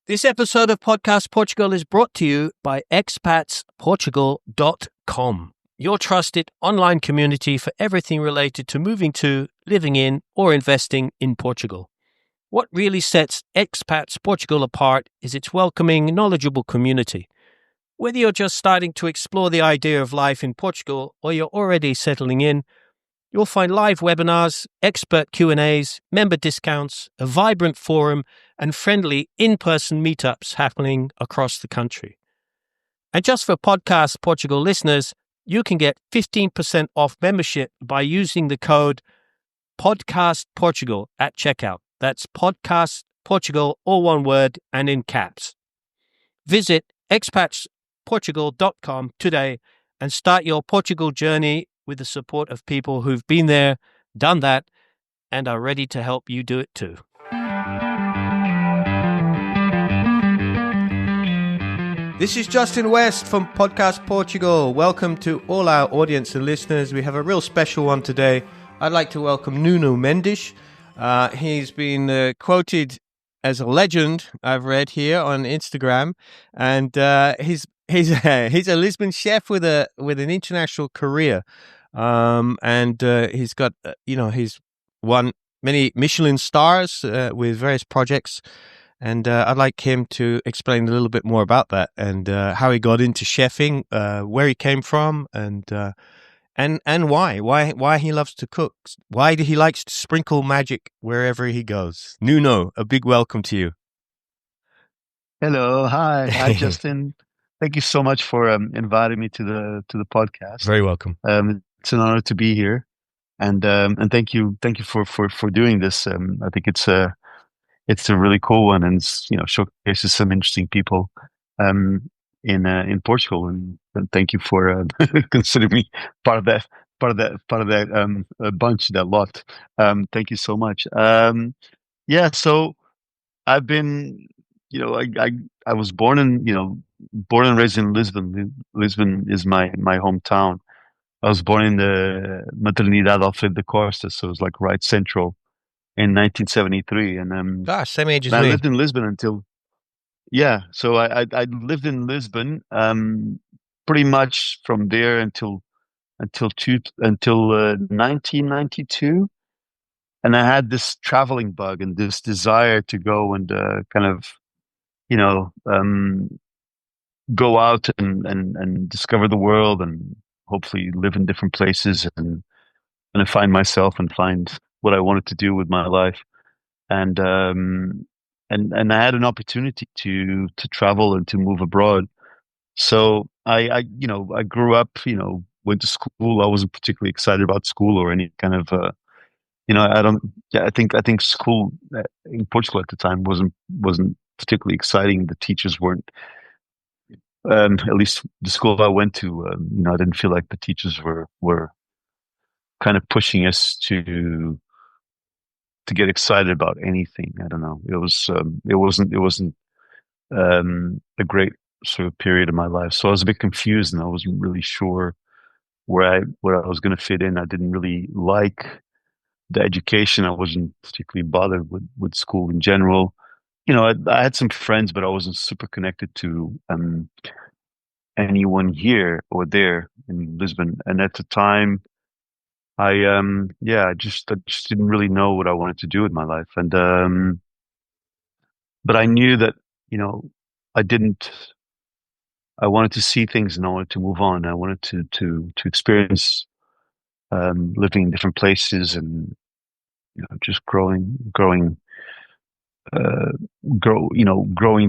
This episode of Podcast Portugal is brought to you by expatsportugal.com, your trusted online community for everything related to moving to, living in, or investing in Portugal. What really sets Expats Portugal apart is its welcoming, knowledgeable community. Whether you're just starting to explore the idea of life in Portugal or you're already settling in, you'll find live webinars, expert Q&As, member discounts, a vibrant forum, and friendly in-person meetups happening across the country. And just for Podcast Portugal listeners, you can get 15% off membership by using the code PODCASTPortugal at checkout. That's Podcast Portugal, all one word and in caps. Visit expatsportugal.com today and start your Portugal journey with the support of people who've been there, done that, and are ready to help you do it too. This is Justin West from Podcast Portugal. Welcome to all our audience and listeners. We have a real special one today. I'd like to welcome Nuno Mendes. He's been quoted as a legend, I've read here on Instagram, and he's a Lisbon chef with an international career. He's got, he's won many Michelin stars with various projects. And I'd like him to explain a little bit more about that and how he got into chefing, where he came from, and why he loves to cook, why he likes to sprinkle magic wherever he goes. Nuno, a big welcome to you. Hello, hi, Justin. Thank you so much for inviting me to the podcast. Very welcome. It's an honor to be here, and thank you for doing this. I think it's a really cool one, and showcases some interesting people in Portugal. And thank you for considering me part of that bunch, that lot. Thank you so much. So I've been, I was born and raised in Lisbon. Lisbon is my hometown. I was born in the Maternidade Alfredo da Costa, so it was like right central in 1973. And same age as me. I lived in Lisbon until, so I lived in Lisbon pretty much from there until 1992. And I had this traveling bug and this desire to go and go out and discover the world and hopefully live in different places and find myself and find what I wanted to do with my life. And I had an opportunity to travel and to move abroad. So I grew up, went to school. I wasn't particularly excited about school or any kind of, I think school in Portugal at the time wasn't particularly exciting. The teachers weren't, at least the school I went to, I didn't feel like the teachers were kind of pushing us to get excited about anything. I don't know. It wasn't a great sort of period of my life. So I was a bit confused and I wasn't really sure where I was going to fit in. I didn't really like the education. I wasn't particularly bothered with school in general. I had some friends, but I wasn't super connected to anyone here or there in Lisbon. And at the time, I just didn't really know what I wanted to do with my life. And but I knew that I wanted to see things and I wanted to move on. I wanted to experience living in different places and just growing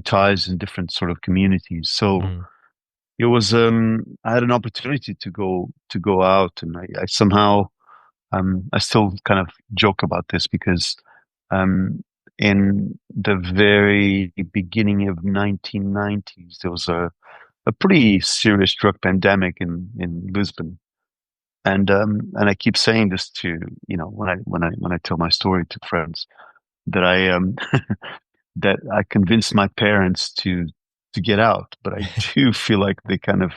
ties in different sort of communities. So it was I had an opportunity to go out, and I somehow I still kind of joke about this because in the very beginning of 1990s there was a pretty serious drug pandemic in Lisbon. And I keep saying this to when I tell my story to friends that I that I convinced my parents to get out, but I do feel like they could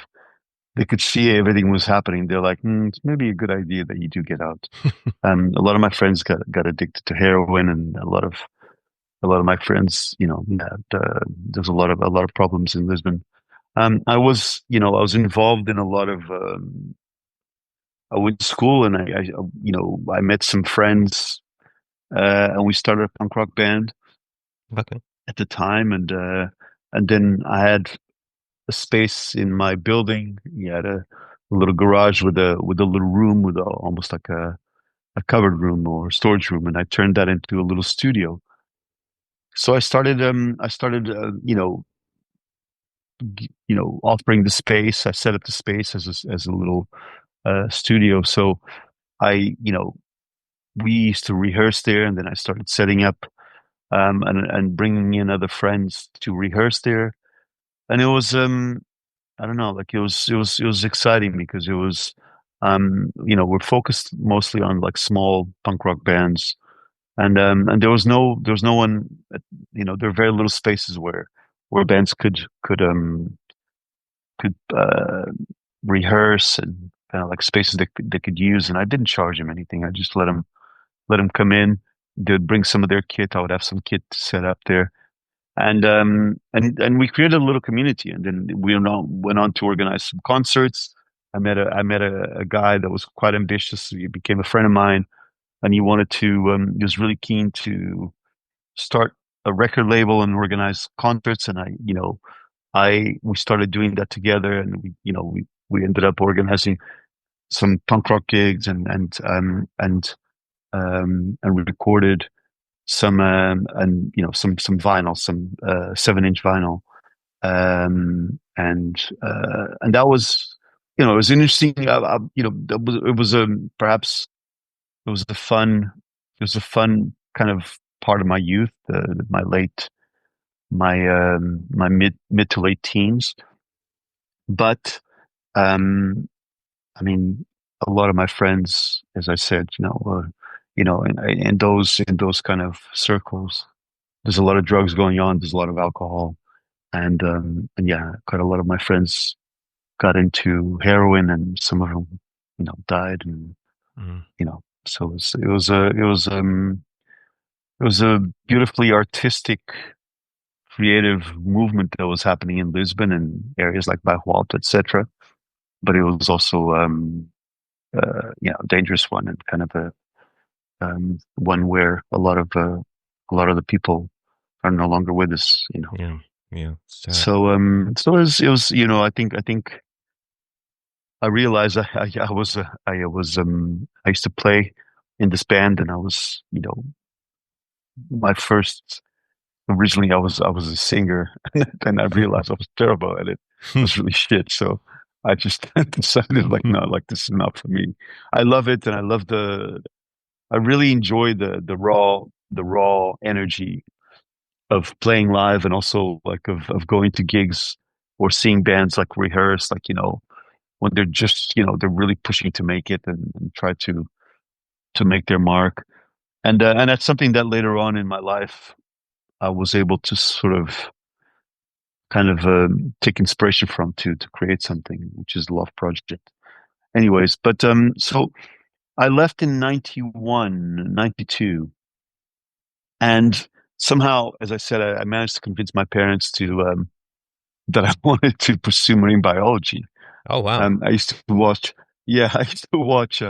see everything was happening. They're like, it's maybe a good idea that you do get out. A lot of my friends got addicted to heroin, and a lot of a lot of my friends, had, there's a lot of problems in Lisbon. I was involved in a lot of. I went to school and I met some friends, and we started a punk rock band Okay. at the time, and then I had a space in my building. We had a little garage with a little room with almost like a covered room or storage room, and I turned that into a little studio. So I started offering the space. I set up the space as a little studio. So I you know we used to rehearse there, and then I started setting up and bringing in other friends to rehearse there. And it was I don't know, like it was exciting because it was we're focused mostly on like small punk rock bands, and there was no one, there are very little spaces where bands could rehearse, and kind of like spaces they could use. And I didn't charge them anything. I just let them come in. They'd bring some of their kit. I would have some kit set up there, and we created a little community. And then we went on to organize some concerts. I met a guy that was quite ambitious. He became a friend of mine, and he was really keen to start a record label and organize concerts. And we started doing that together, and we ended up organizing some punk rock gigs, and we recorded some and some vinyl, some 7-inch vinyl, and that was it was interesting. It was perhaps it was a fun kind of part of my youth, my mid to late teens. But um, I mean, a lot of my friends, as I said, in those kind of circles, there's a lot of drugs going on. There's a lot of alcohol, and yeah, quite a lot of my friends got into heroin, and some of them, died, and Mm. so it was a beautifully artistic, creative movement that was happening in Lisbon and areas like Bairro, etc. But it was also a dangerous one, and kind of a one where a lot of the people are no longer with us. Yeah. Yeah. Sad. So it was I think I realized I used to play in this band, and I was my first originally I was a singer, and then I realized I was terrible at it. I was really shit. So I just decided, like, no, like, this is not for me. I love it, and I really enjoy the raw energy of playing live, and also like of going to gigs or seeing bands like rehearse, like, when they're just, they're really pushing to make it, and try to make their mark. And that's something that later on in my life I was able to sort of kind of take inspiration from to create something, which is the Love Project. Anyways, but so I left in 91, 92, and somehow, as I said, I managed to convince my parents to that I wanted to pursue marine biology. Oh wow. I used to watch, yeah, I used to watch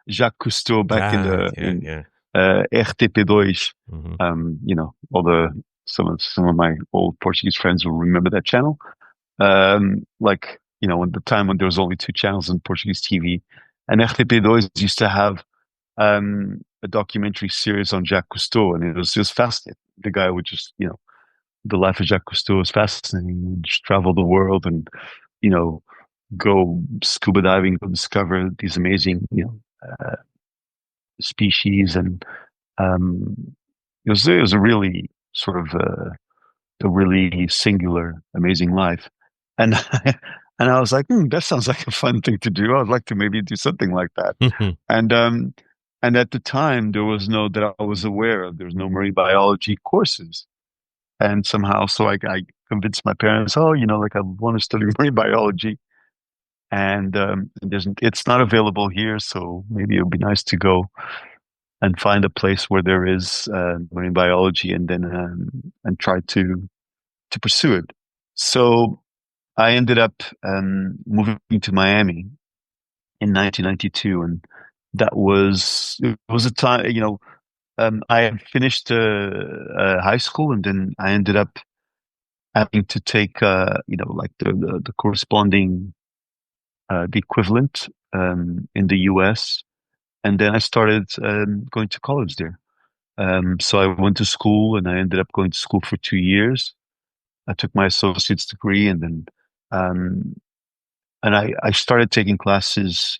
Jacques Cousteau back in Ah, the yeah, in yeah. RTP2. Hmm. All some of my old Portuguese friends will remember that channel. Like, in the time when there was only two channels in Portuguese TV, and RTP2 used to have a documentary series on Jacques Cousteau, and it was just fascinating. The guy would just, the life of Jacques Cousteau was fascinating. He would just travel the world, and you know, go scuba diving to discover these amazing, species. And um, it was a really sort of a really singular, amazing life. And and I was like, that sounds like a fun thing to do. I'd like to maybe do something like that. And at the time, there was no that I was aware of. There was no marine biology courses, and somehow, so I convinced my parents, oh, like, I want to study marine biology, and it's not available here, so maybe it would be nice to go. and find a place where there is marine biology, and then and try to pursue it. So I ended up moving to Miami in 1992, and it was a time, I had finished high school, and then I ended up having to take like the corresponding the equivalent in the US, and then I started going to college there. So I went to school, and I ended up going to school for 2 years. I took my associate's degree, and then um, I started taking classes,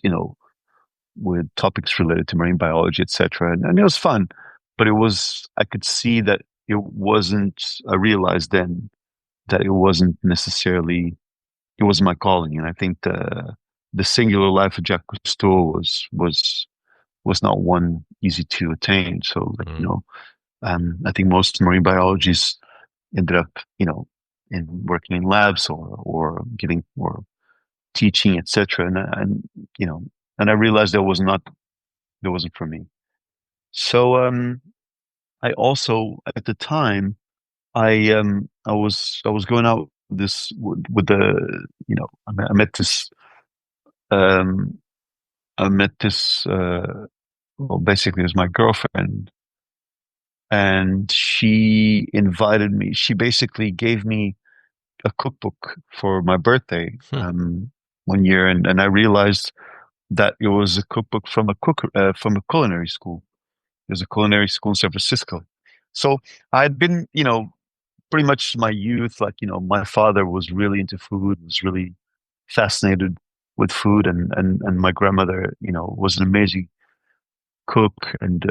with topics related to marine biology, etc. And it was fun, but I could see that it wasn't. I realized then that it wasn't my calling, and I think the singular life of Jacques Cousteau was not one easy to attain. So, like, Mm. I think most marine biologists ended up, in working in labs or giving or teaching, etc. And you know, and I realized that wasn't for me. So I also at the time I was going out with the I met this um I met this well, basically it was my girlfriend, and she invited me. She basically gave me a cookbook for my birthday Hmm. 1 year, and I realized that it was a cookbook from a culinary school. There's a culinary school in San Francisco. So I had been, pretty much my youth, like, my father was really into food, was really fascinated with food, and my grandmother, was an amazing cook, and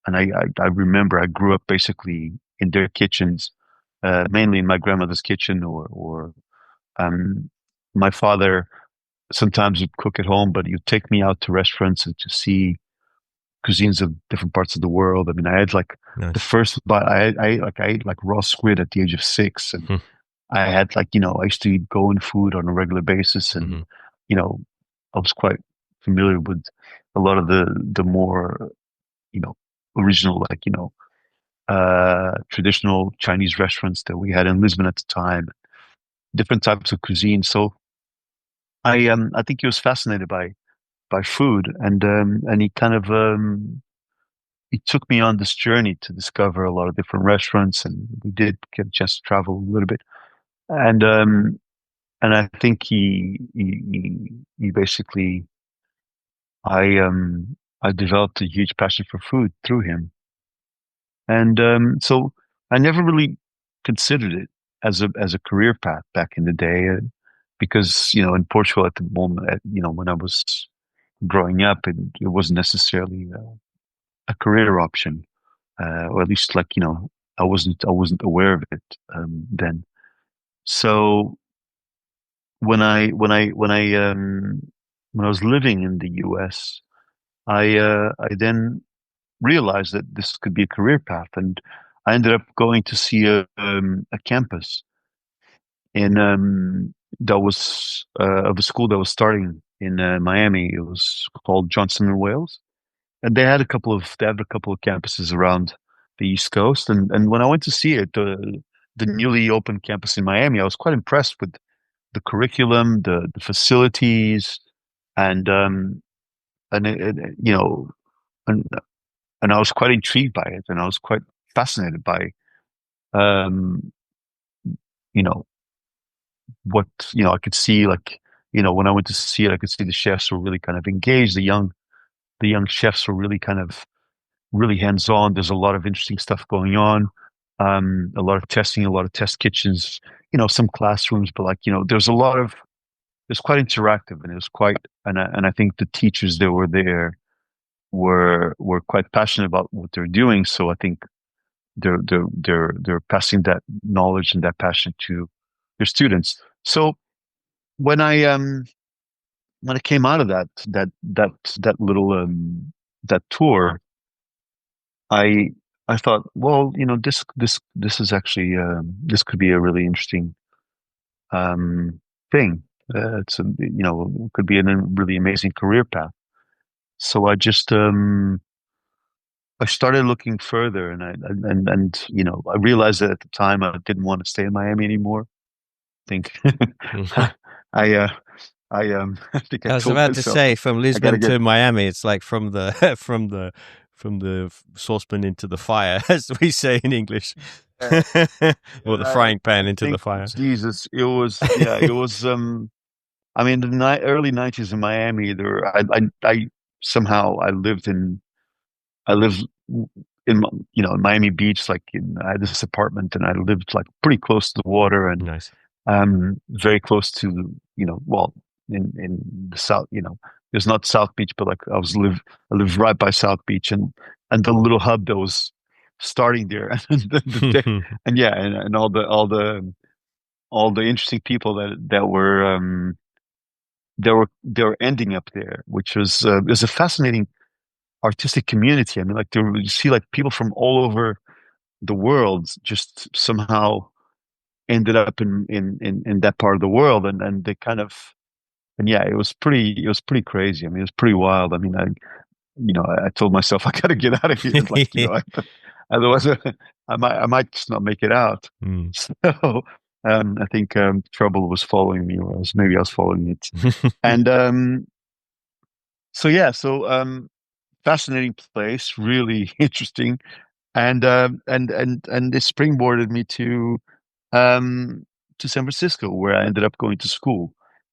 I remember I grew up basically in their kitchens, mainly in my grandmother's kitchen, or um, my father sometimes would cook at home, but he'd take me out to restaurants and to see cuisines of different parts of the world. I mean, I had like the Nice. first, but I ate like raw squid at the age of 6, and Hmm. I had like I used to eat Goan food on a regular basis, and Hmm. you know I was quite familiar with a lot of the more you know original, like traditional Chinese restaurants that we had in Lisbon at the time, different types of cuisine. So I think he was fascinated by food, and he kind of he took me on this journey to discover a lot of different restaurants, and we did get a chance to travel a little bit. And I think he basically I developed a huge passion for food through him, and so I never really considered it as a career path back in the day, because in Portugal at the moment, when I was growing up, it wasn't necessarily a career option, or at least, like, I wasn't aware of it then. So when I was living in the US, I then realized that this could be a career path, and I ended up going to see a campus in that was of a school that was starting in Miami. It was called Johnson and Wales, and they have a couple of campuses around the East Coast. And when I went to see it, the newly opened campus in Miami, I was quite impressed with the curriculum, the facilities, and and and I was quite intrigued by it, and I was quite fascinated by um, you know what I could see, like, when I went to see it, I could see the chefs were really kind of engaged. The young chefs were really kind of really hands on. There's a lot of interesting stuff going on, a lot of testing, a lot of test kitchens, some classrooms, but, like, there's quite interactive, and it was quite, and I think the teachers that were there were quite passionate about what they're doing. So I think they're passing that knowledge and that passion to their students. So when I um when I came out of that little that tour, I I thought, well, this is actually this could be a really interesting um thing. It could be a really amazing career path. So I just I started looking further, and I realized that at the time I didn't want to stay in Miami anymore. I think I I think I I was told about to myself say from I gotta Lisbon get to Miami, it's like from the from the saucepan into the fire, as we say in English, uh, or the I frying pan into the think fire. Jesus, it was I mean the early 90s in Miami there I somehow I lived in in Miami Beach, like I had this apartment and I lived like pretty close to the water and Nice. very close to well in the south, there's not South Beach, but like I lived right by South Beach and the little hub that was starting there and and yeah and all the interesting people that were ending up there, which was a fascinating artistic community. I mean, like you see like people from all over the world just somehow ended up in that part of the world, and they kind of and yeah, it was pretty crazy. I mean, it was pretty wild. I mean, I told myself I got to get out of here, like otherwise I might just not make it out. Mm. So I think trouble was following me, or else maybe I was following it, and so yeah, so fascinating place, really interesting, and it springboarded me um, to San Francisco, where I ended up going to school.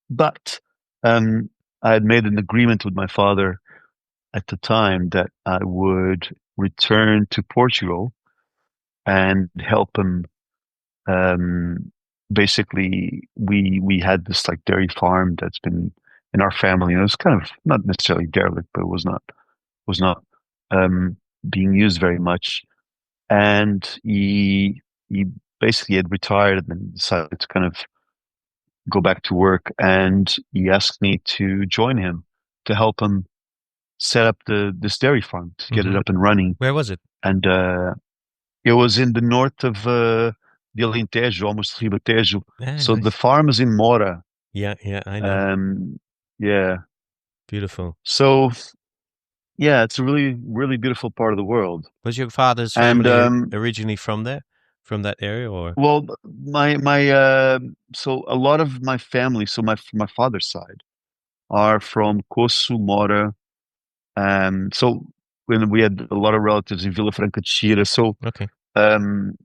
But um, I had made an agreement with my father at the time that I would return to Portugal and help him. Um, Basically, we had this like dairy farm that's been in our family. And it was kind of not necessarily derelict, but it was not um, being used very much. And he basically had retired and decided to kind of go back to work. And he asked me to join him to help him set up the this dairy farm to get it Hmm. up and running. Where was it? And it was in the north of the Alentejo, almost Ribatejo. Ah, So the nice. farm is in Mora. Yeah, yeah, I know. Um, yeah. Beautiful. So yeah, it's a really, really beautiful part of the world. Was your father's And family originally from there, from that area, or? well, my so a lot of my family, so my father's side are from Coço, Mora, and so when we had a lot of relatives in Vila Franca de Xira, so Okay. um,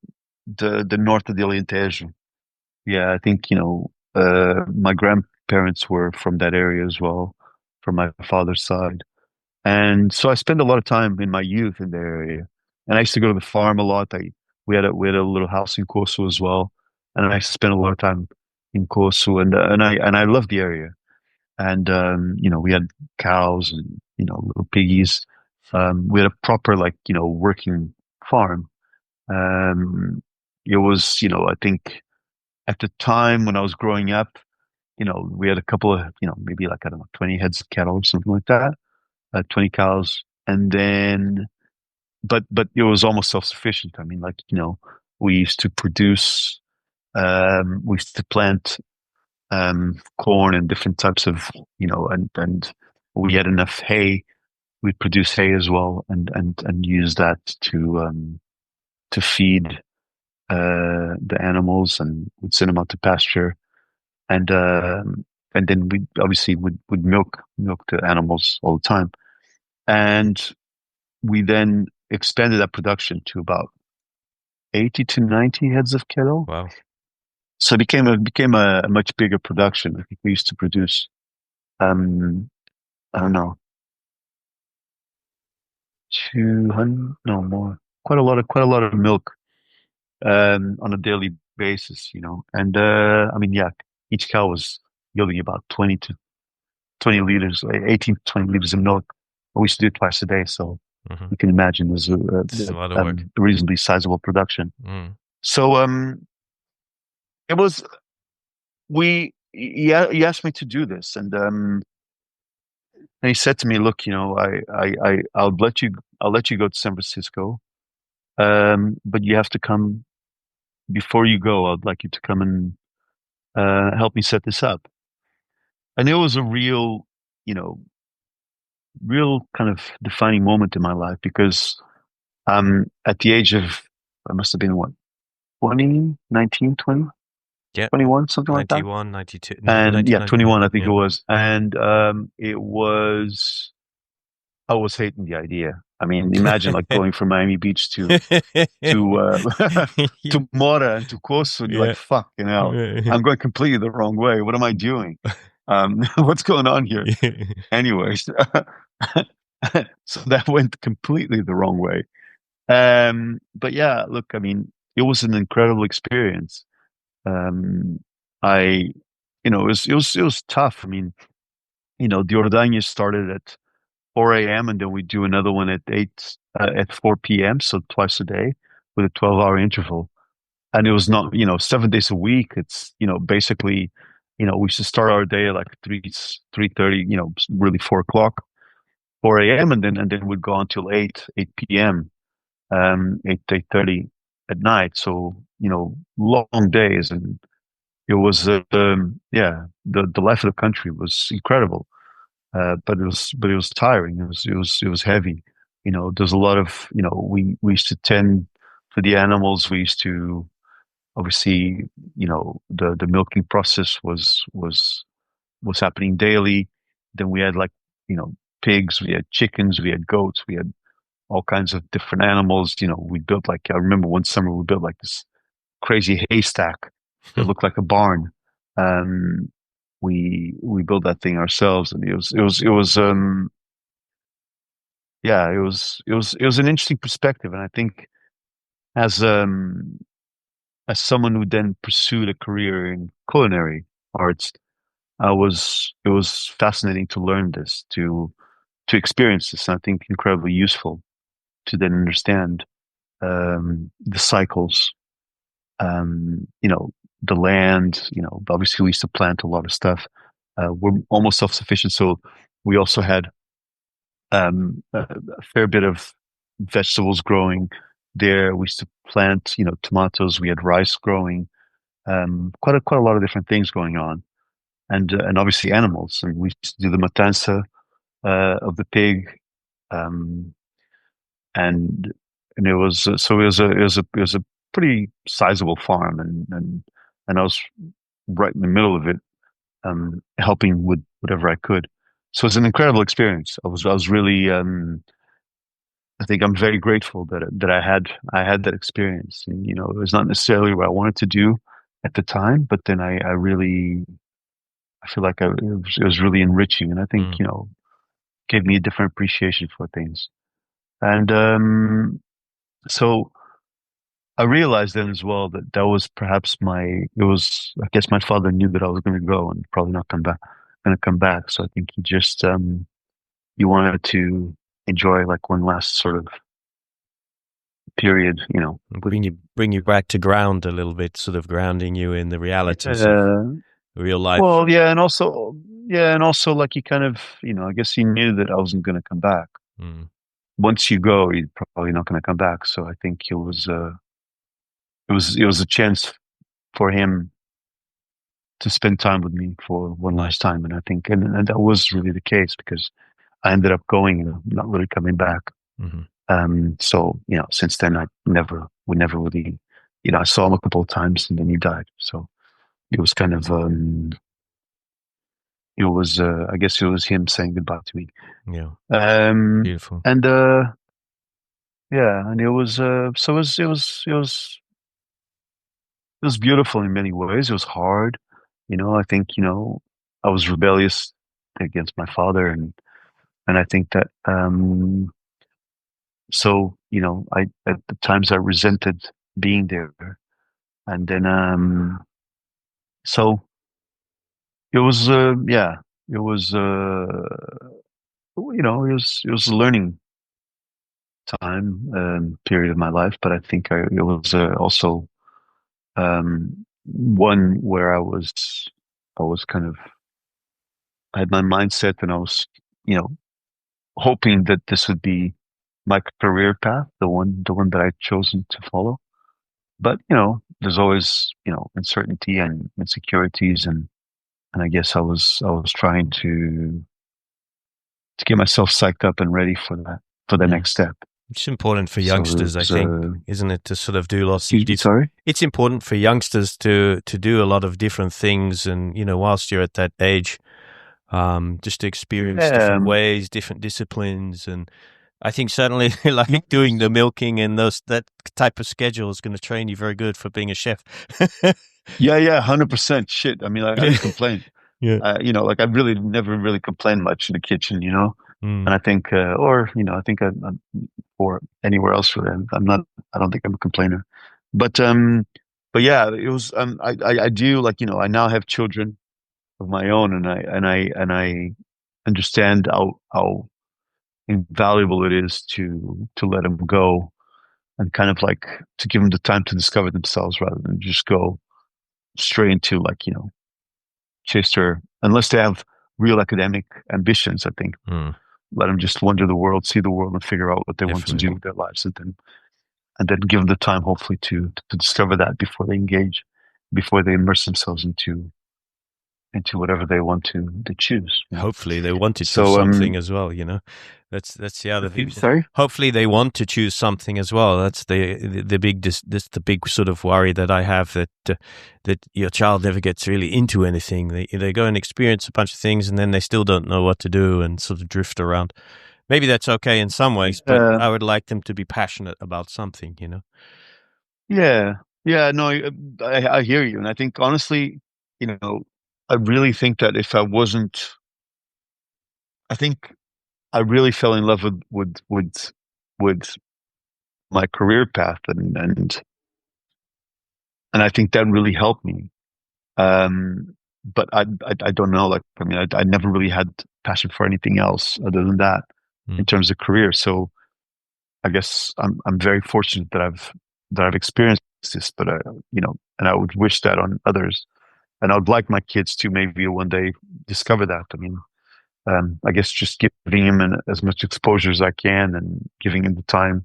the north of the Alentejo. Yeah, I think my grandparents were from that area as well, from my father's side. And so I spent a lot of time in my youth in the area. And I used to go to the farm a lot. We had a little house in Corso as well. And I used to spend a lot of time in Corso and I loved the area. And we had cows and little piggies. We had a proper like, working farm. Um it was, I think at the time when I was growing up, we had a couple of, maybe like I don't know, 20 heads of cattle or something like that, 20 cows, and then but it was almost self-sufficient. I mean, like we used to produce, we used to plant corn and different types of, and we had enough hay. We'd produce hay as well, and use that to feed the animals, and we'd send them out to pasture, and then we obviously would milk the animals all the time, and we then expanded that production to about 80 to 90 heads of cattle. Wow. So it became a much bigger production. I think we used to produce, um, I don't know, 200, no more, quite a lot of milk, on a daily basis, and, I mean, yeah, each cow was yielding about 20 to 20 liters, like 18 to 20 liters of milk. We used to do it twice a day. So Hmm. you can imagine there's It's a lot of work. a reasonably sizable production. Mm. So, it was, he asked me to do this, and he said to me, "Look, I'll let you go to San Francisco, but you have to come before you go. I'd like you to come and help me set this up." And it was a you know, real kind of defining moment in my life because At the age of, I must have been what, 20, 19, 20, Yeah, 21, something like that. 91, 92, And yeah, 1999. 21, I think Yeah. it was. And I was hating the idea. I mean, imagine like going from Miami Beach to to Mora and to Kosovo, and you're like, Yeah. fuck, I'm going completely the wrong way. What am I doing? What's going on here? Anyways, so that went completely the wrong way. But yeah, look, I mean, it was an incredible experience. Um, I, it was tough. I mean, the Ordania started at 4 a.m. and then we do another one at 4 p.m. So twice a day with a 12-hour interval. And it was not, 7 days a week. It's, basically, we should start our day at like 3:30, really 4 o'clock, 4 a.m. And then we'd go until 8 p.m., 8:30 at night. So, long days. And it was, yeah, the life of the country was incredible. But it was tiring. It was heavy. There's a lot of, we used to tend for the animals. We used to obviously, the milking process was happening daily. Then we had like, you know, pigs, we had chickens, we had goats, we had all kinds of different animals. We built like, I remember one summer we built like this crazy haystack that looked like a barn. Um, we built that thing ourselves, and yeah, it was an interesting perspective. And I think as um as someone who then pursued a career in culinary arts, it was fascinating to learn this, to experience this, and I think incredibly useful to then understand the cycles, the land. Obviously we used to plant a lot of stuff. We're almost self-sufficient, so we also had a fair bit of vegetables growing there. We used to plant, tomatoes. We had rice growing. Quite a lot of different things going on, and obviously animals. And we used to do the matanza of the pig, um, and and it was so it was a pretty sizable farm, and I was right in the middle of it, helping with whatever I could. So it's an incredible experience. I was really, I think I'm very grateful that I had that experience. And, it was not necessarily what I wanted to do at the time, but then I really, I feel like it was really enriching, and I think, Mm. gave me a different appreciation for things. And so I realized then as well that that was perhaps I guess my father knew that I was going to go and probably not going to come back. So I think he wanted to enjoy like one last sort of period, with, Bring you back to ground a little bit, sort of grounding you in the realities of uh, real life. well, yeah, and also like he kind of, I guess he knew that I wasn't going to come back. Mm. Once you go, you're probably not going to come back. So I think it was a chance for him to spend time with me for one last Nice. time. And I think, and that was really the case because I ended up going, not really coming back. Hmm. So, since then we never really, I saw him a couple of times and then he died. So it was kind of, I guess it was him saying goodbye to me. Yeah. Um, Beautiful. and, yeah, and it was, so it was beautiful in many ways. It was hard. I think, I was rebellious against my father, and I think that, so, I, at the times I resented being there. And then, so it was, yeah, it was, it was a learning time, period of my life. But I think it was also, one where I was kind of, I had my mindset, and I was, you know, hoping that this would be my career path, the one that I'd chosen to follow. But, there's always, uncertainty and insecurities, and I guess I was trying to get myself psyched up and ready for that, for the Mm. next step. It's important for So it youngsters, I was, think, isn't it, to sort of do lots of excuse me, sorry? it's important for youngsters to do a lot of different things, and whilst you're at that age, just to experience Yeah, different ways, different disciplines, and I think certainly like doing the milking and those that type of schedule is going to train you very good for being a chef. yeah, 100% shit. I mean, I Yeah, didn't complain. yeah, Like I really never really complained much in the kitchen. mm, And I think, I think or anywhere else really, I don't think I'm a complainer. But, but yeah, it was, I do like, I now have children of my own and I understand how invaluable it is to let them go and kind of like to give them the time to discover themselves rather than just go straight into like, chase their, unless they have real academic ambitions, I think. mm, Let them just wander the world, see the world, and figure out what they want to definitely. do with their lives, and then give them the time, hopefully, to discover that before they engage, before they immerse themselves into whatever they want to choose. Hopefully they want to choose So, something as well. That's the other thing. sorry. Hopefully they want to choose something as well. That's the big this the big sort of worry that I have, that your child never gets really into anything. They go and experience a bunch of things, and then they still don't know what to do and sort of drift around. Maybe that's okay in some ways, but Uh, I would like them to be passionate about something. yeah, yeah. No, I hear you, and I think honestly, I really think that if I wasn't, I think I really fell in love with my career path, and I think that really helped me. But I don't know. Like, I mean, I never really had passion for anything else other than that in Mm, terms of career. So I guess I'm very fortunate that I've experienced this. But and I would wish that on others, and I would like my kids to maybe one day discover that. I mean, I guess just giving him as much exposure as I can, and giving him the time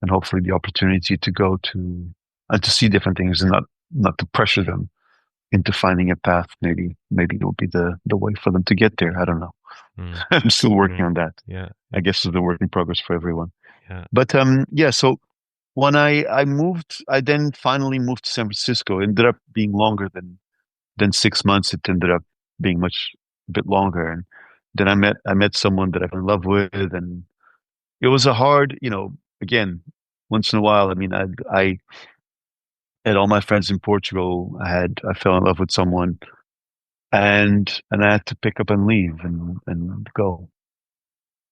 and hopefully the opportunity to go to and to see different things, and not to pressure them into finding a path. Maybe it will be the way for them to get there. I don't know. mm, I'm still working mm. on that. Yeah, I guess it's a work in progress for everyone. yeah. But yeah. So when I moved, I then finally moved to San Francisco. It ended up being longer than 6 months. It ended up being much a bit longer, and then I met someone that I fell in love with, and it was a hard, again, once in a while. I mean, I had all my friends in Portugal. I fell in love with someone, and I had to pick up and leave and go.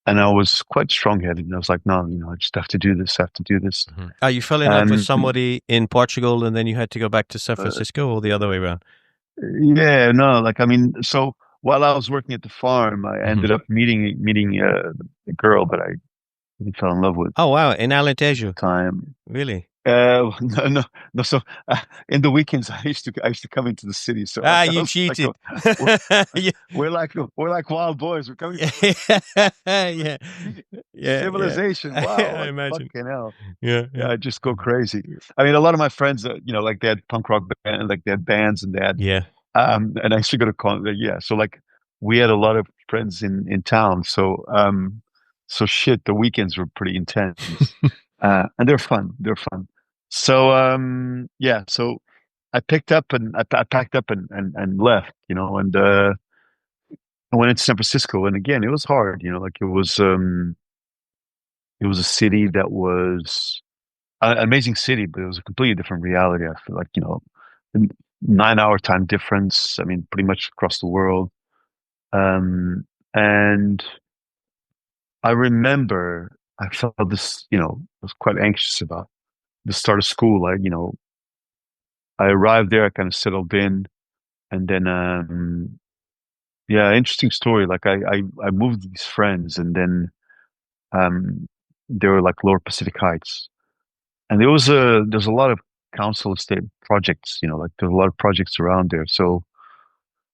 And I was quite strong-headed, and I was like, no, I just have to do this. I have to do this. Mhm. Oh, you fell in love with And somebody in Portugal, and then you had to go back to San uh, Francisco, or the other way around? yeah, no, like I mean, so while I was working at the farm, I Hmm. ended up meeting a girl that I really fell in love with Oh, wow, in at the Alentejo, time. really? No, no, no. So in the weekends, I used to come into the city. So Ah, like I you was like, cheated. we're, Yeah, we're like wild boys. We're coming from yeah, yeah, yeah. civilization. Wow, I like imagine. fucking hell. Yeah, Yeah, yeah, I just go crazy. I mean, a lot of my friends, like they had punk rock band, like they had bands, and yeah. and I used to go to yeah. So like we had a lot of friends in town. So shit, the weekends were pretty intense, and they're fun. They're fun. So yeah. So I packed up and left, and I went into San Francisco, and again, it was hard, like it was a city that was an amazing city, but it was a completely different reality. I feel like, 9 hour time difference. I mean, pretty much across the world. And I remember I felt this, I was quite anxious about the start of school. I arrived there, I kind of settled in, and then, yeah, interesting story. Like I moved with these friends, and then, um, they were like Lower Pacific Heights, and there's a lot of council estate projects, like there's a lot of projects around there. So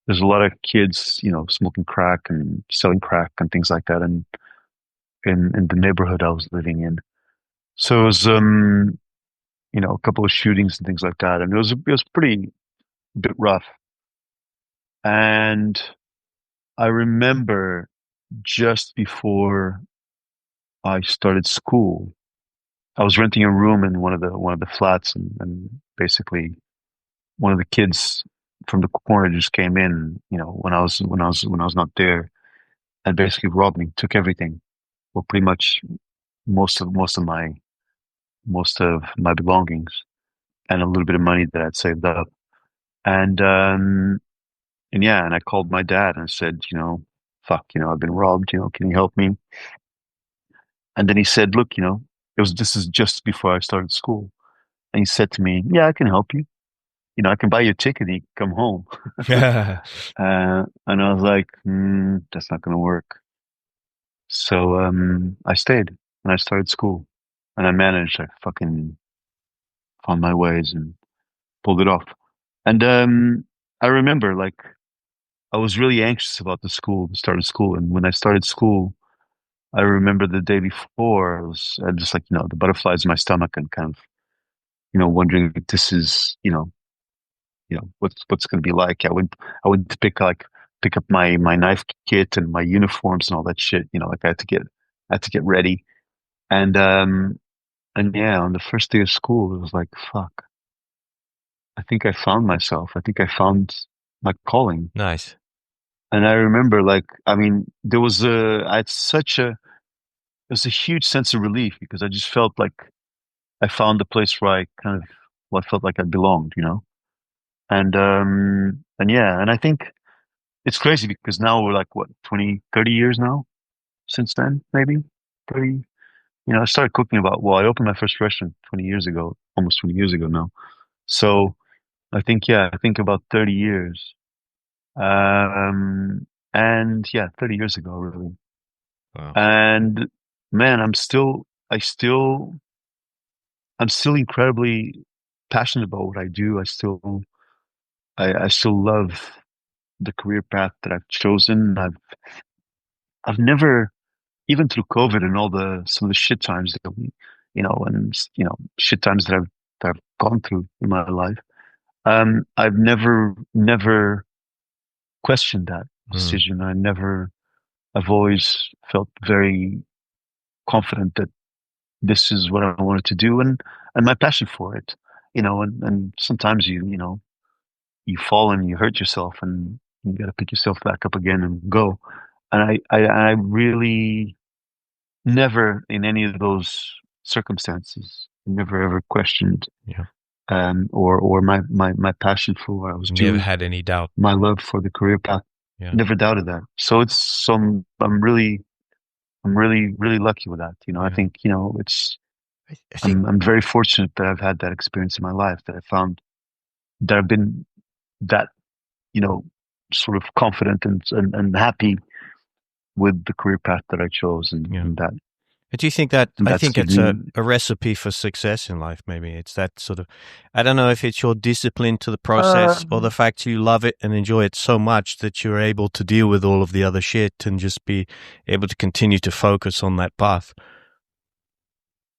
there's a lot of kids, smoking crack and selling crack and things like that, and in the neighborhood I was living in. So it was, a couple of shootings and things like that, and it was pretty bit rough. And I remember just before I started school. I was renting a room in one of the flats, and basically one of the kids from the corner just came in, when I was not there, and basically robbed me, took everything, well, pretty much most of my belongings and a little bit of money that I'd saved up. And and yeah, and I called my dad and said, fuck, I've been robbed, can you help me? And then he said, look, this is just before I started school. And he said to me, yeah, I can help you. I can buy you a ticket and you can come home. And I was like, that's not going to work. So I stayed and I started school and I managed. I fucking found my ways and pulled it off. And I remember like I was really anxious about the start of school. And when I started school, I remember the day before, I had just like, the butterflies in my stomach and kind of, wondering if this is, what's going to be like. I went to pick up my knife kit and my uniforms and all that shit. Like I had to get ready. And and yeah, on the first day of school, it was like, fuck, I think I found myself. I think I found my calling. Nice. And I remember like, I mean, I had it was a huge sense of relief because I just felt like I found the place where I felt like I belonged. And yeah, and I think it's crazy because now we're like, what, 20, 30 years now since then, maybe 30. I started cooking I opened my first restaurant 20 years ago, almost 20 years ago now. So I think about 30 years. Um, and yeah, 30 years ago, really. Wow. And man, I'm still incredibly passionate about what I do. I still love the career path that I've chosen. I've never, even through COVID and some of the shit times shit times that I've gone through in my life. I've never questioned that Mm. decision. I've always felt very confident that this is what I wanted to do and my passion for it. And sometimes you fall and you hurt yourself and you got to pick yourself back up again and go. And I really never in any of those circumstances, never ever questioned Yeah. or my passion for what I was Never doing, had any doubt. my love for the career path. Yeah. Never doubted that. So it's some I'm really really lucky with that. I Yeah. think it's I think, I'm very fortunate that I've had that experience in my life that I found that I've been that you know sort of confident and happy with the career path that I chose yeah. and that Do you think that, and I that's think given it's a, me a recipe for success in life, maybe. It's that sort of, I don't know if it's your discipline to the uh, process or the fact you love it and enjoy it so much that you're able to deal with all of the other shit and just be able to continue to focus on that path.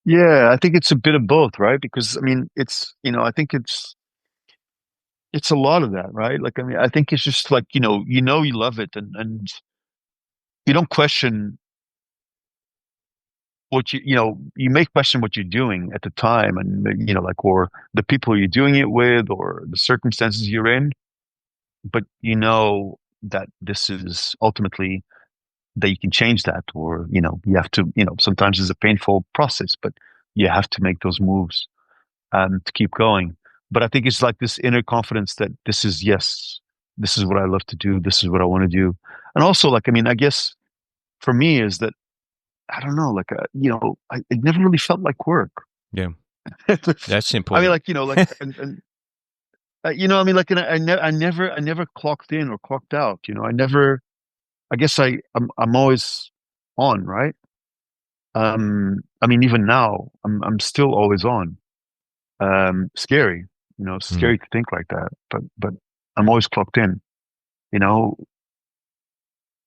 yeah, I think it's a bit of both, right? Because I mean it's I think it's a lot of that, right? Like I mean I think it's just like you love it and you don't question what you may question what you're doing at the time and like or the people you're doing it with or the circumstances you're in, but you know that this is ultimately that you can change that or you have to sometimes it's a painful process but you have to make those moves to keep going. But I think it's like this inner confidence that this is what I love to do, this is what I want to do. And also like I mean I guess for me is that I don't know, like, it never really felt like work. Yeah. That's I mean, important. like, like, and I mean, like, and I never clocked in or clocked out. I guess I'm always on, right? I mean, even now, I'm still always on. Scary, Mm. scary to think like that, but I'm always clocked in, you know,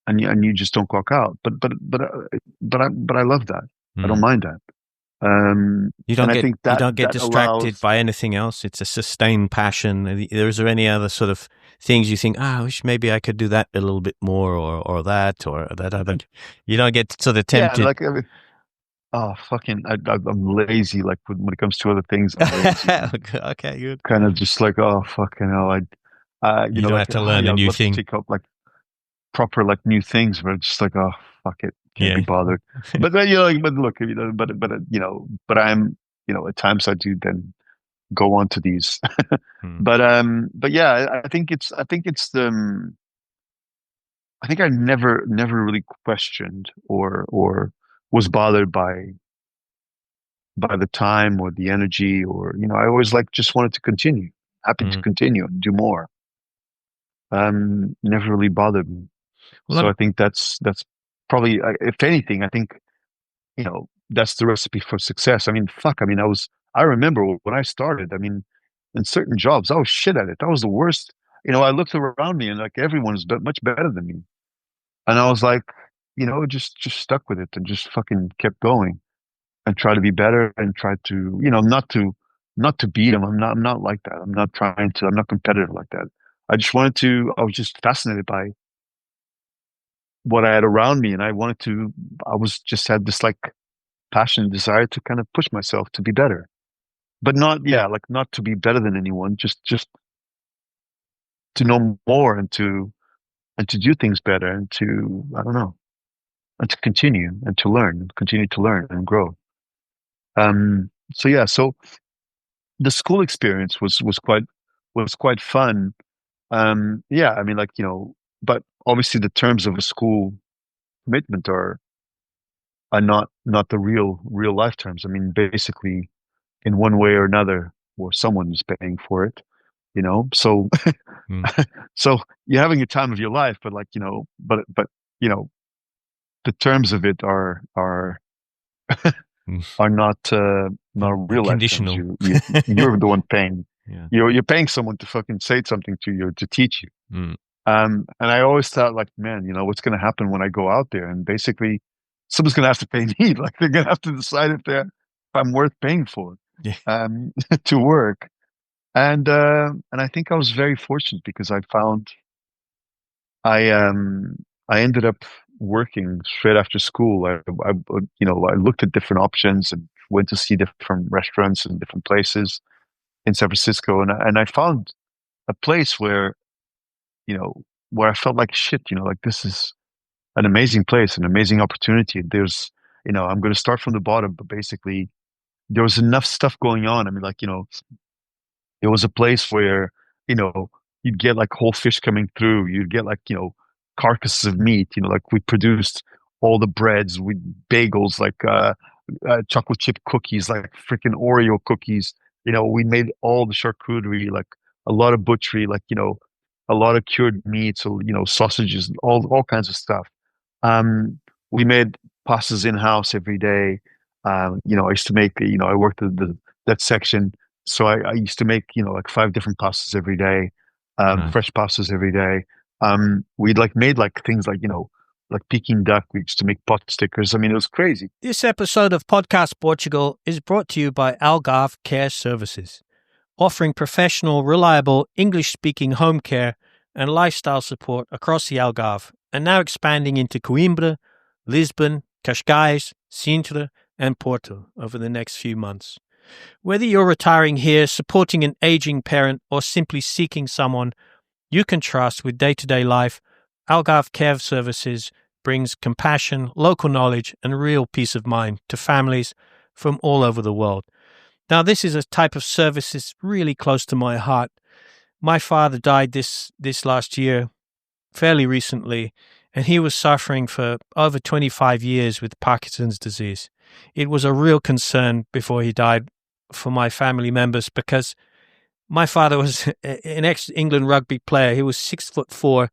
and you just don't clock out. But I love that. I don't Mm. mind that. You don't And I get think you that don't get that distracted allows, by anything else. It's a sustained passion. Is there any other sort of things you think, I wish maybe I could do that a little bit more or that or that other? You don't get sort of yeah, tempted. oh, fucking, I'm lazy. Like when it comes to other things, I'm lazy. Okay, good. Kind of just like, oh, fucking hell. You don't have to learn a I'd new love to thing. take up like proper like new things, but it's just like, oh, fuck it. Can't be Yeah. bothered. But then, but look, but I'm, at times I do then go on to these. Hmm. But yeah, I think I never really questioned or was bothered by the time or the energy or, I always like just wanted to continue, happy to Hmm. continue and do more. Never really bothered me. Well, So I think that's probably, if anything, I think, that's the recipe for success. I mean, fuck, I mean, I remember when I started, I mean, in certain jobs, I was shit at it. That was the worst. I looked around me and like everyone's much better than me. And I was like, just stuck with it and just fucking kept going and try to be better and try to, not to beat them. I'm not like that. I'm not competitive like that. I was just fascinated by what I had around me. And I was just had this like passion, desire to kind of push myself to be better, but not, yeah, like not to be better than anyone, just to know more and to do things better and to, I don't know, and to continue and to learn, continue to learn and grow. So yeah, so the school experience was quite fun. Yeah, I mean, like, but obviously the terms of a school commitment are not the real life terms. I mean, basically, in one way or another, or someone is paying for it, So, hmm. so you're having a time of your life, but like, but you know, the terms of it Hmm. are not They're real life terms. conditional. You're the one paying. Yeah. You're paying someone to fucking say something to you, to teach you. Hmm. And I always thought like, man, what's going to happen when I go out there? And basically, someone's going to have to pay me. Like they're going to have to decide if I'm worth paying for, Yeah. to work. And I think I was very fortunate because I ended up working straight after school. I looked at different options and went to see different restaurants and different places in San Francisco, and I found a place you know where I felt like shit. Like this is an amazing place, an amazing opportunity. I'm going to start from the bottom, but basically there was enough stuff going on. I mean, like, it was a place where, you know, you'd get like whole fish coming through. You'd get like, carcasses of meat. Like we produced all the breads with bagels, like chocolate chip cookies, like freaking Oreo cookies. We made all the charcuterie, like a lot of butchery, like, a lot of cured meats, so, sausages, all kinds of stuff. We made pastas in house every day. I used to make, I worked at that section, so I used to make, like 5 different pastas every day, Nice. fresh pastas every day. We'd like made like things like, like Peking duck. We used to make pot stickers. I mean, it was crazy. This episode of Podcast Portugal is brought to you by Algarve Care Services, offering professional, reliable English-speaking home care and lifestyle support across the Algarve, and now expanding into Coimbra, Lisbon, Cascais, Sintra, and Porto over the next few months. Whether you're retiring here, supporting an aging parent, or simply seeking someone you can trust with day-to-day life, Algarve Care Services brings compassion, local knowledge, and real peace of mind to families from all over the world. Now, this is a type of service that's really close to my heart. My father died this last year, fairly recently, and he was suffering for over 25 years with Parkinson's disease. It was a real concern before he died for my family members because my father was an ex-England rugby player. He was 6'4".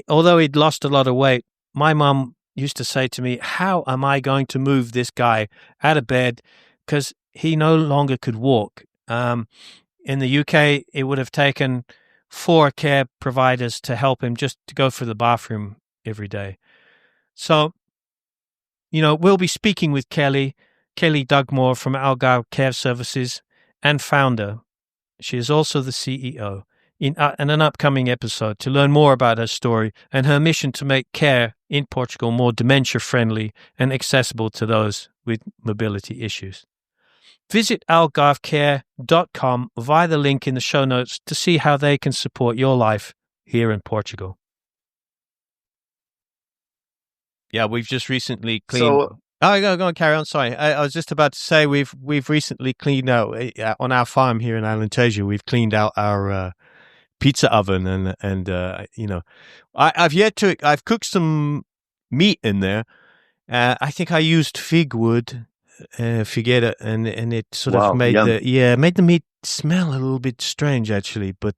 Although he'd lost a lot of weight, my mum used to say to me, how am I going to move this guy out of bed? Because he no longer could walk. In the UK, it would have taken 4 care providers to help him just to go for the bathroom every day. So, we'll be speaking with Kelly Dugmore from Algarve Care Services and founder. She is also the CEO in an upcoming episode to learn more about her story and her mission to make care in Portugal more dementia-friendly and accessible to those with mobility issues. Visit algarvecare.com via the link in the show notes to see how they can support your life here in Portugal. Yeah, we've just recently cleaned. So, Go on, carry on. Sorry, I was just about to say we've recently cleaned out on our farm here in Alentejo. We've cleaned out our pizza oven, and I've cooked some meat in there. I think I used fig wood, figuera, and it sort of wow, made yum. the meat smell a little bit strange actually. But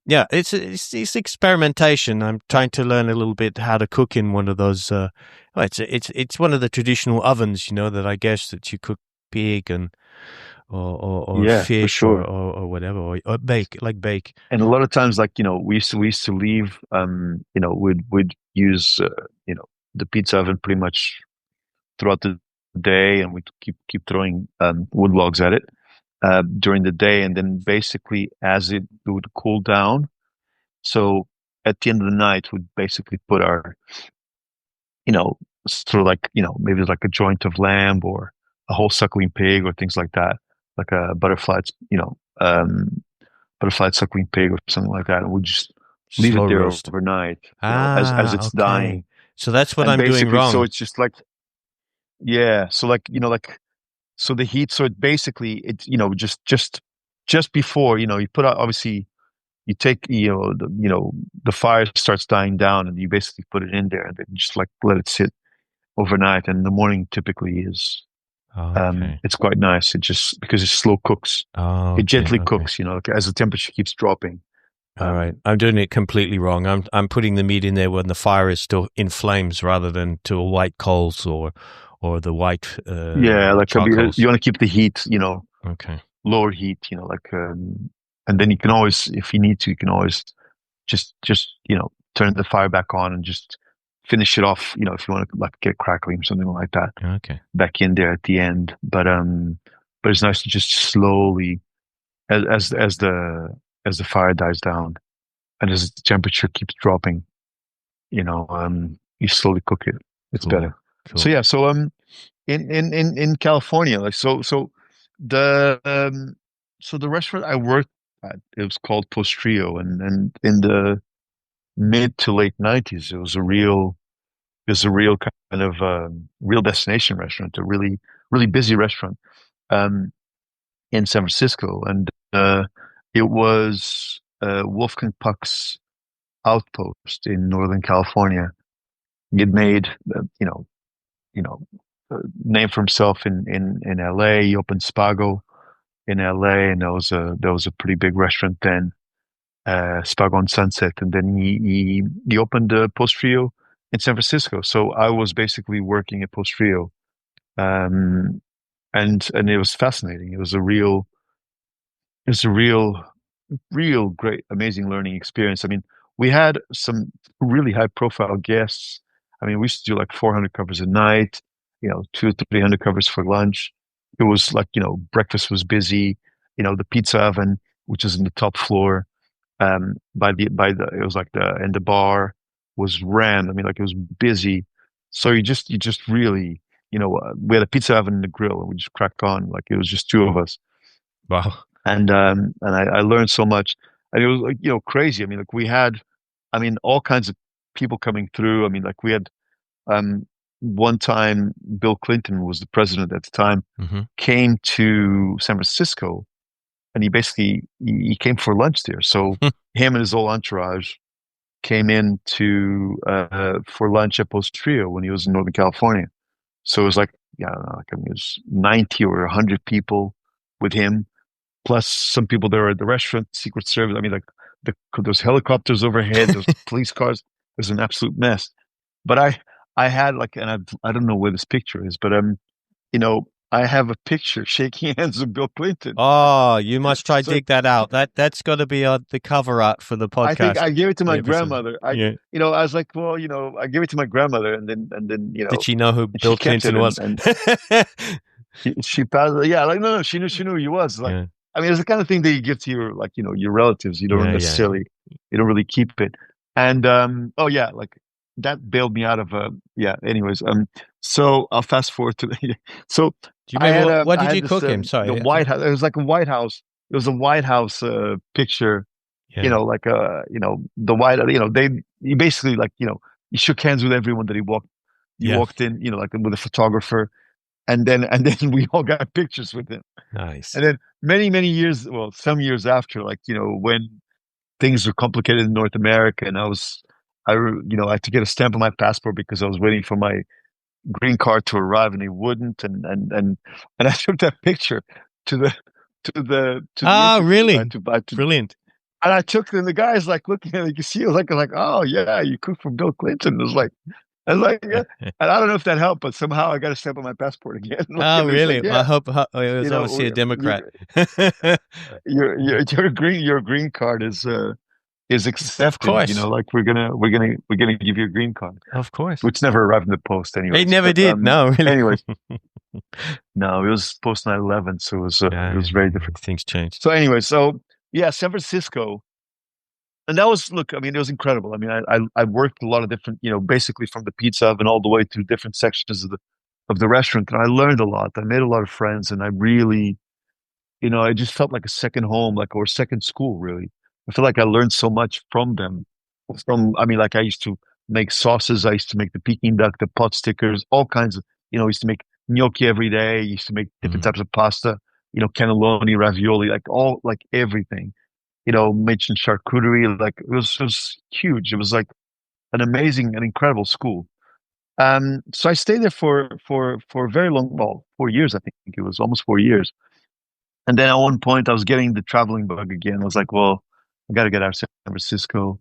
yeah, it's experimentation. I'm trying to learn a little bit how to cook in one of those. It's one of the traditional ovens, that I guess that you cook pig and or Yeah, for fish sure. or whatever or bake. And a lot of times, like, we used to leave, we'd use, the pizza oven pretty much throughout the day, and we'd keep throwing wood logs at it during the day, and then basically as it would cool down. So at the end of the night, we'd basically put our, sort of like, maybe like a joint of lamb or a whole suckling pig or things like that, like a butterflied suckling pig or something like that, and we'll just leave Slow it there roast. overnight, as Ah, it's okay. dying. So that's what And I'm doing basically, so wrong. it's just like, yeah, so like, so the heat, so it basically, it's, just before, you put out, obviously you take, the fire starts dying down, and you basically put it in there and then just like let it sit overnight, and in the morning typically Okay. it's quite nice. It just, because it slow cooks, it Okay. gently Okay. cooks, like, as the temperature keeps dropping. All right. Um, I'm doing it completely wrong. I'm putting the meat in there when the fire is still in flames rather than to white coals or the white yeah, like, I mean, you charcoals. want to keep the heat, Okay. lower heat, like, and then you can always, if you need to, you can always just turn the fire back on and just finish it off, if you want to, like, get crackling or something like that Okay. back in there at the end. But it's nice to just slowly, as the fire dies down and as the temperature keeps dropping, you slowly cook it. It's Cool. better. So Cool. yeah, so in California, like, the so the restaurant I worked at, it was called Postrio, and in the mid to late 90s, it was a real kind of real destination restaurant, a really really busy restaurant um, in San Francisco, and it was Wolfgang Puck's outpost in Northern California. He had made, you know, name for himself in LA. He opened Spago in LA, and that was a pretty big restaurant then, Spago on Sunset, and then he opened Postrio in San Francisco. So I was basically working at Postrio, um, and it was fascinating. It was a real real great, amazing learning experience. I mean, we had some really high profile guests. I mean, we used to do like 400 covers a night, two to 300 covers for lunch. It was like, breakfast was busy, the pizza oven, which is in the top floor, it was like and the bar was rammed. I mean, like, it was busy. So you just really, we had a pizza oven and a grill, and we just cracked on. Like, it was just two of us, Wow. and I learned so much, and it was like, crazy. I mean, like, we had, I mean, all kinds of people coming through. I mean, like, we had um one time Bill Clinton was the president at the time, Mm-hmm. came to San Francisco, and he came for lunch there. So him and his whole entourage came in to for lunch at Postrio when he was in Northern California. So it was like, yeah, I don't know, like, I mean, it was 90 or 100 people with him, plus some people there at the restaurant, Secret Service. I mean, like, those helicopters overhead, those police cars. It was an absolute mess. But I had, like, and I don't know where this picture is, but I have a picture shaking hands with Bill Clinton. Oh, you must try So dig that out. That's got to be the cover art for the I think podcast I gave it to my episode. grandmother. Yeah. I was like, well, I gave it to my grandmother, and then Did she know who and she Bill kept it, Clinton and was? and she passed. Yeah, like, no, she knew who he was. Like, Yeah. I mean, it's the kind of thing that you give to your, like, your relatives. You don't Yeah. Yeah. necessarily, you don't really keep it. And oh yeah, like, that bailed me out of yeah. Anyways, so I'll fast forward to so Do you remember what I did had you this cook him? the Sorry. White House. It was like a White House. It was a White House picture. Yeah. Like the white. They he basically like he shook hands with everyone that he walked. He Yeah. walked in, like with a photographer, and then we all got pictures with him. Nice. And then many years, well, some years after, like when things were complicated in North America, and I had to get a stamp on my passport because I was waiting for my green card to arrive, and he wouldn't, and I took that picture to the to the Ah, interview. really? Brilliant. And I took it, and the guy's like looking at it. You can see it was like, oh yeah, you cooked for Bill Clinton. I was like, yeah. And I don't know if that helped, but somehow I got a stamp on my passport again. Like, Oh, and it's like, really? I yeah, hope oh, it was you know, obviously a Democrat. your green card is Of accepted. course. Like we're gonna give you a green card, Of course. which never arrived in the post, It anyways. never But did. No, really. anyways, no, it was post 9/11, so it Yeah, was very different. things changed. So anyway, so yeah, San Francisco. And that was, look, I mean, it was incredible. I mean, I worked a lot of different, basically from the pizza oven all the way to different sections of the restaurant, and I learned a lot. I made a lot of friends, and I really, I just felt like a second home, like or second school, really. I feel like I learned so much from them. I mean, like I used to make sauces. I used to make the Peking duck, the pot stickers, all kinds of, I used to make gnocchi every day. I used to make different Mm, types of pasta, cannelloni, ravioli, like everything. Mentioned charcuterie. Like it was huge. It was like an amazing and incredible school. So I stayed there for a very long, well, 4 years. I think it was almost 4 years. And then at one point, I was getting the traveling bug again. I was like, well, I got to get out of San Francisco.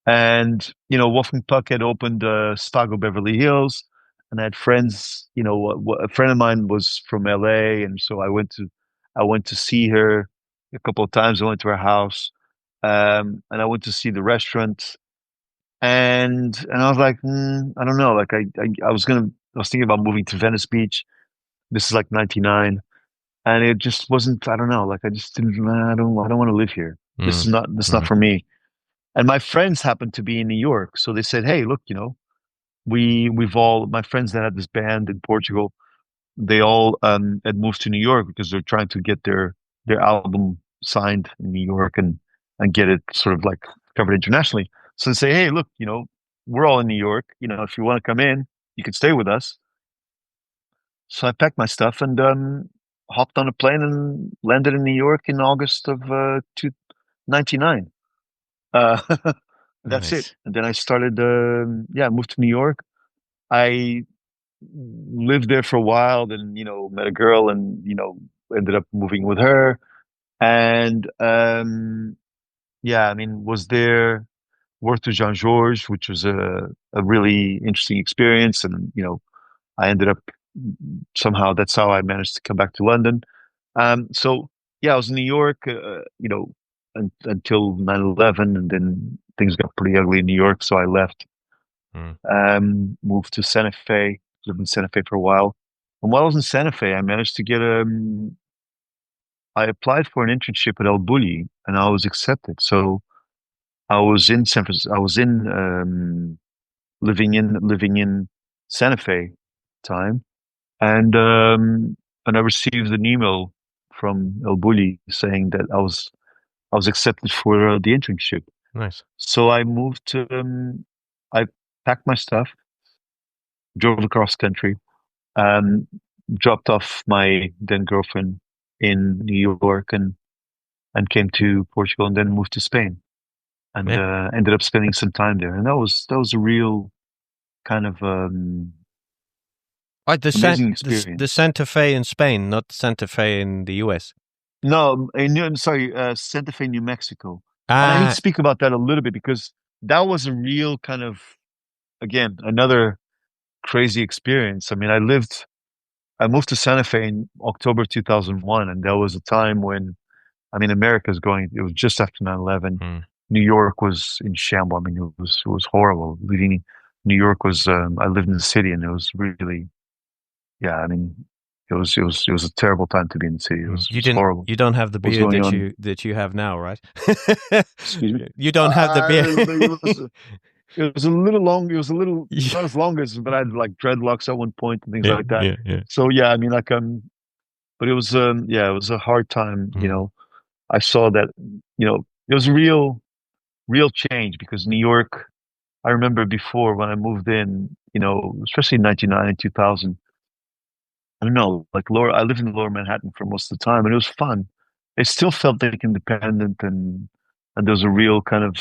And Wolfgang Puck had opened Stago Beverly Hills, and I had friends. A friend of mine was from LA, and so I went to see her a couple of times. I went to her house, and I went to see the restaurant, and I was like, I don't know. Like I was thinking about moving to Venice Beach. This is like '99, and it just wasn't. I don't know. Like I just didn't. I don't want to live here. mm, This is not mm. for me. And my friends happened to be in New York, so they said, "Hey, look, we've all my friends that had this band in Portugal. They all had moved to New York because they're trying to get their album signed in New York and get it sort of like covered internationally. So they say, hey, look, we're all in New York. If you want to come in, you can stay with us. So I packed my stuff and hopped on a plane and landed in New York in August of 1999. Uh, that's it. Nice. And then I started, yeah, moved to New York. I lived there for a while, then, met a girl and, ended up moving with her. And yeah, I mean, was there, worked with Jean Georges, which was a really interesting experience. And, I ended up somehow, that's how I managed to come back to London. So yeah, I was in New York, until 9/11, and then things got pretty ugly in New York. So I left, Mm. moved to Santa Fe, lived in Santa Fe for a while. And while I was in Santa Fe, I managed to get I applied for an internship at El Bulli, and I was accepted. So I was in San Francisco. I was in living in Santa Fe time, and I received an email from El Bulli saying that I was accepted for the internship. Nice. So I moved to. I packed my stuff, drove across country, um, dropped off my then girlfriend in New York, and came to Portugal, and then moved to Spain, and Yeah. ended up spending some time there. And that was a real kind of Right, amazing the experience. Santa Fe in Spain, not Santa Fe in the US. No, I'm sorry, Santa Fe, New Mexico, and I need to Ah, speak about that a little bit because that was a real kind of, again, another crazy experience. I mean, I moved to Santa Fe in October 2001, and that was a time when, I mean, it was just after 9/11. mm. New York was in shambles. I mean, it was horrible. Living New York was, I lived in the city, and it was really, yeah, I mean, it was a terrible time to be in the city. It was horrible. You don't have the What was beard going on? that you have now, right? Excuse me. You don't have the beard. It was. it was a little long. It was a little Yeah, not as long as, but I had like dreadlocks at one point and things yeah, like that. yeah, yeah. So yeah, I mean, like but it was yeah, it was a hard time. Mm. I saw that it was a real change because New York. I remember before when I moved in, especially in 1990, 2000. I don't know, like I lived in Lower Manhattan for most of the time, and it was fun. It still felt like independent, and there was a real kind of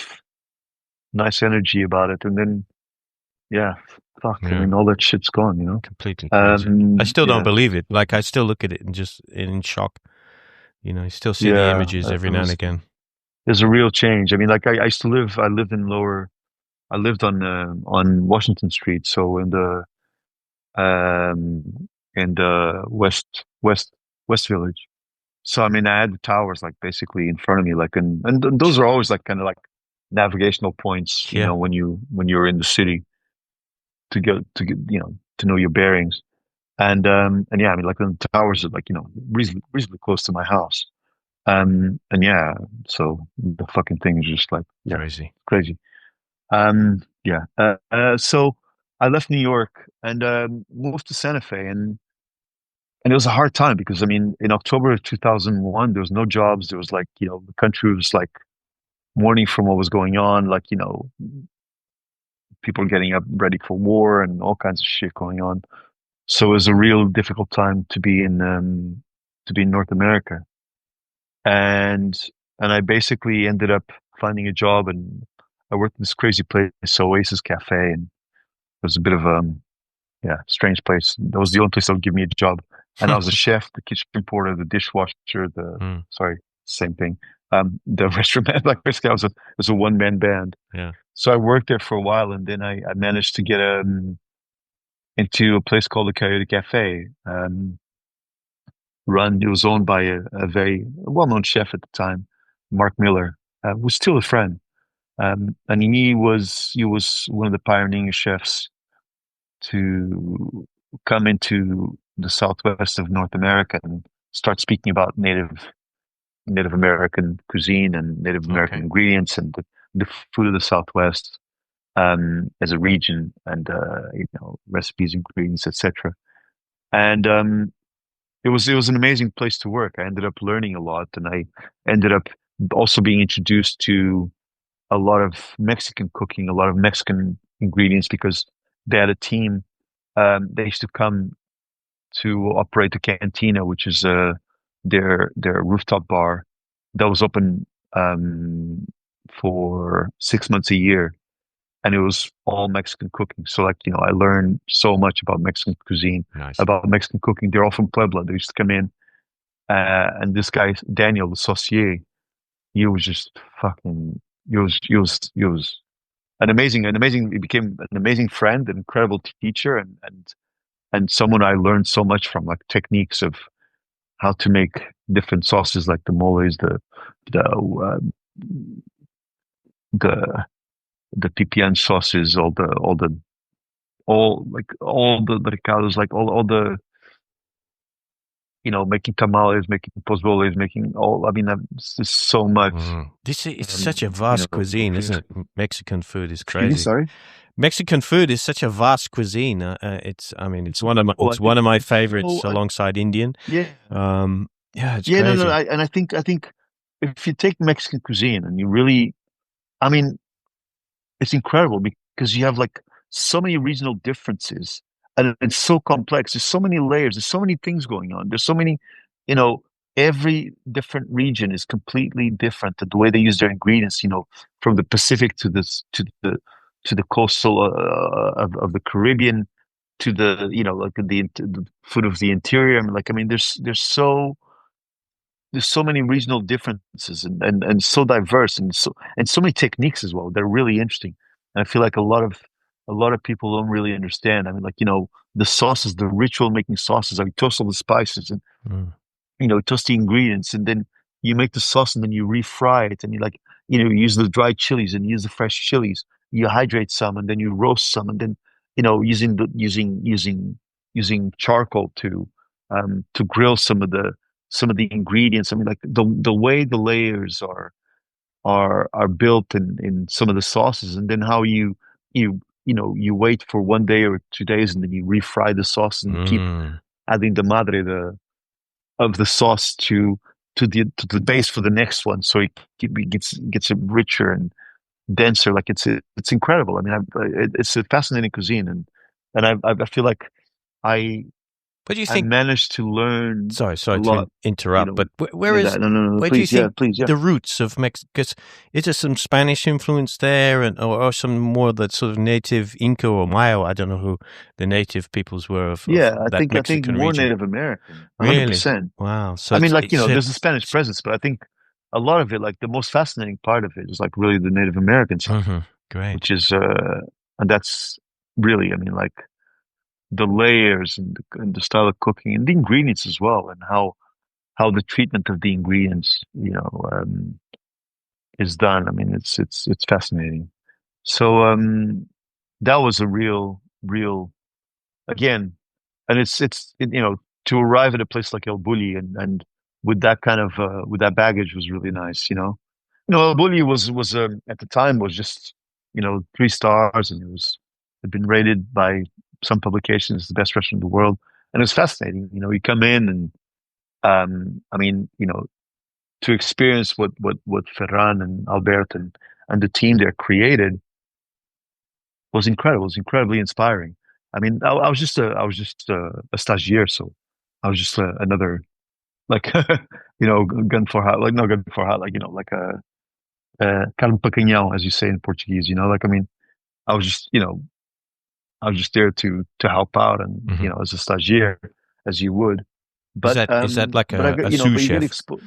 nice energy about it. And then, yeah, fuck, I Yeah, mean, all that shit's gone. completely crazy. I still don't Yeah, believe it. Like I still look at it and just in shock. You still see the yeah, images every it now and was. again. There's a real change. I mean, like I used to live. I lived on Washington Street, so in the West Village. So I mean, I had the towers like basically in front of me, like and those are always like kind of like navigational points, Yeah, when you're in the city to know your bearings. And yeah, I mean, like the towers are like reasonably close to my house. And yeah, so the fucking thing is just like yeah, crazy. crazy. Yeah. So I left New York and moved to Santa Fe, and it was a hard time because I mean, in October of 2001, there was no jobs. There was like, the country was like mourning from what was going on, like, people getting up ready for war and all kinds of shit going on. So it was a real difficult time to be in North America. And and I basically ended up finding a job, and I worked in this crazy place, Oasis Cafe, and it was a bit of yeah, strange place. That was the only place that would give me a job. And I was a chef, the kitchen porter, the dishwasher, Mm, sorry, same thing. The restaurant man, like basically it was a one man band. yeah. So I worked there for a while, and then I managed to get into a place called the Coyote Cafe. It was owned by a very well-known chef at the time, Mark Miller, who's still a friend. And he was one of the pioneering chefs to come into the southwest of North America and start speaking about Native American cuisine and Native American Okay. ingredients and the food of the Southwest, as a region, and recipes, ingredients, etc. And it was an amazing place to work. I ended up learning a lot, and I ended up also being introduced to a lot of Mexican cooking, a lot of Mexican ingredients because they had a team. They used to come to operate the Cantina, which is their rooftop bar that was open for 6 months a year, and it was all Mexican cooking. So like I learned so much about Mexican cuisine, Nice. about Mexican cooking. They're all from Puebla. They used to come in, and this guy Daniel, the saucier, he was just fucking. He was an amazing. He became an amazing friend, an incredible teacher, and someone I learned so much from, like techniques of how to make different sauces, like the moles, the the the PPN sauces, all the recados, like all the making tamales, making pozole, making all. I mean, it's just so much. Mm. It's Um, such a you vast know, cuisine, isn't it? Mexican food is excuse me, crazy. sorry. Mexican food is such a vast cuisine. I mean, It's it's I think one of my it's so favorites alongside Indian. yeah. Yeah, it's Yeah, no, no, crazy. and I think if you take Mexican cuisine and you really, I mean, it's incredible because you have like so many regional differences, and it's so complex. There's so many layers. There's so many things going on. There's so many, you know, every different region is completely different. The way they use their ingredients, from the Pacific to the coastal of the Caribbean to the like the food of the interior. I mean, like there's so many regional differences, and so diverse, and so many techniques as well. They're really interesting. And I feel like a lot of people don't really understand. I mean, like, the sauces, the ritual making sauces, like toast all the spices and Mm. toast the ingredients, and then you make the sauce, and then you refry it, and you like, use the dried chilies and use the fresh chilies. You hydrate some, and then you roast some, and then using charcoal to grill some of the ingredients. I mean, like the way the layers are built in some of the sauces, and then how you you wait for 1 day or 2 days, and then you refry the sauce, and you keep Mm. adding the madre of the sauce to the base for the next one, so it gets richer and denser. Like it's incredible. I mean, it's a fascinating cuisine, and I feel like I What do you I think? managed to learn a Sorry to lot. You interrupt, know, but where in is that. No, no, no. where do you Please, yeah, think please, yeah. the roots of Mexico? Because is there some Spanish influence there, and or some more that sort of native Inca or Maya? I don't know who the native peoples were of Yeah, that I think Mexican more region. Native American, Really? 100%. Wow. So I mean, like, it's there's a Spanish presence, but I think a lot of it, like the most fascinating part of it is like really the Native American side, great. which is, and that's really, I mean, like the layers and the style of cooking and the ingredients as well, and how the treatment of the ingredients, is done. I mean, it's fascinating. So, that was a real, again, and to arrive at a place like El Bulli and with that kind of with that baggage was really nice. El Bulli was at the time was just 3 stars, and had been rated by some publications as the best restaurant in the world, and it was fascinating. You come in and I mean, to experience what Ferran and Albert and the team there created was incredible. It was incredibly inspiring. I mean, I was just a stagiaire, so I was just another like gun for hot, like no gun for hot, like like a carne pacanhão, as you say in Portuguese. Like I mean, I was just I was just there to help out, and Hmm. as a stagiaire, as you would. Is But that like but I got a sous but you get chef? exposed.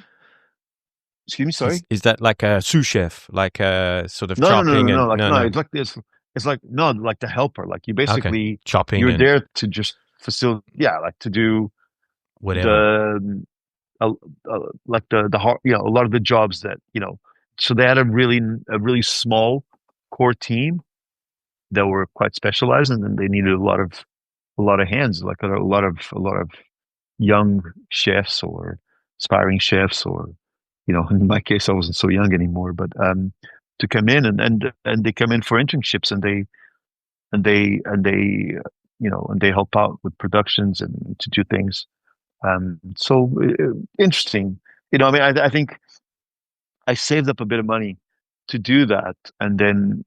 Excuse me, sorry. Is that like a sous chef, like sort of No, no, no, no, chopping no. and Like no, no? it's like this. It's like no, like the helper. Like you Okay, basically chopping you're and there to just facilitate. Yeah, like to do whatever. the uh, like the hard, a lot of the jobs that. So they had a really small core team that were quite specialized, and then they needed a lot of hands, like a lot of young chefs or aspiring chefs, or in my case I wasn't so young anymore, but to come in, and they come in for internships, and they help out with productions and to do things. So interesting. I mean, I think I saved up a bit of money to do that, and then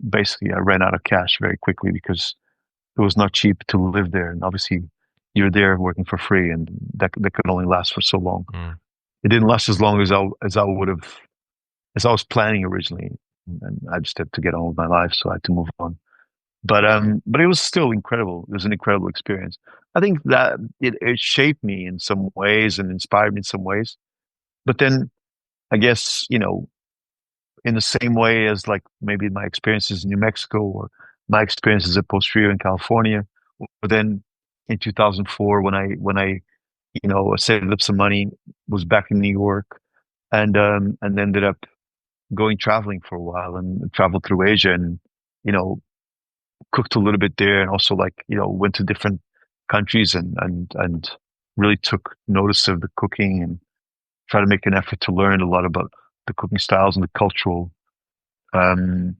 basically I ran out of cash very quickly because it was not cheap to live there, and obviously you're there working for free, and that could only last for so long. Mm. It didn't last as long as I would have as I was planning originally, and I just had to get on with my life, so I had to move on. But it was still incredible. It was an incredible experience. I think that it shaped me in some ways and inspired me in some ways. But then I guess, in the same way as like maybe my experiences in New Mexico or my experiences at Post Rio in California, but then in 2004 when I saved up some money, was back in New York, and ended up going traveling for a while and traveled through Asia, and you know cooked a little bit there, and also like went to different countries, and really took notice of the cooking, and try to make an effort to learn a lot about the cooking styles and the cultural um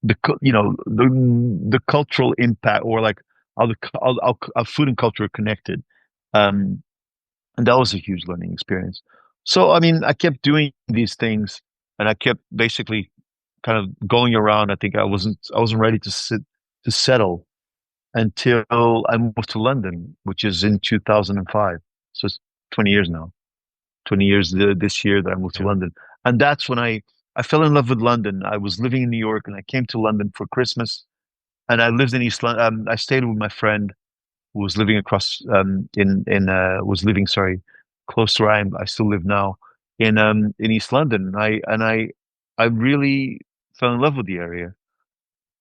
the cultural impact, or like how food and culture are connected. Um and that was a huge learning experience. So I mean, I kept doing these things, and I kept basically kind of going around. I think I wasn't ready to settle until I moved to London, which is in 2005. So it's 20 years now. 20 years this year that I moved to Yeah. London. And that's when I fell in love with London. I was living in New York, and I came to London for Christmas, and I lived in East London. I stayed with my friend who was living across in was living, sorry, close to where I still live now, in East London. And I really fell in love with the area.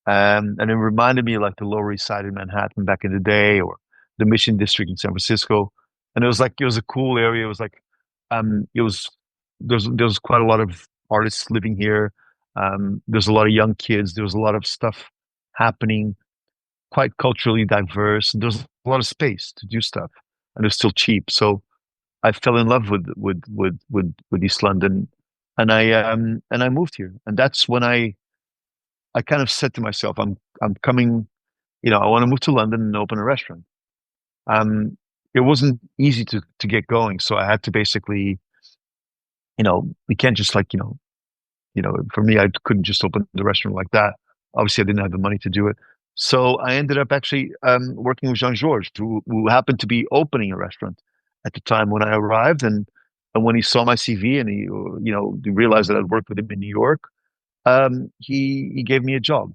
And it reminded me of like the Lower East Side in Manhattan back in the day, or the Mission District in San Francisco. And it was a cool area. It was like, it was there was quite a lot of artists living here. There's a lot of young kids. There was a lot of stuff happening, quite culturally diverse. And there's a lot of space to do stuff, and it's still cheap. So I fell in love with East London, and I moved here, and that's when I I kind of said to myself, I'm coming, I want to move to London and open a restaurant. Um, it wasn't easy to get going, so I had to basically, we can't just like, for me, I couldn't just open the restaurant like that. Obviously, I didn't have the money to do it. So I ended up actually working with Jean-Georges, who happened to be opening a restaurant at the time when I arrived. And when he saw my CV and he realized that I'd worked with him in New York, he gave me a job.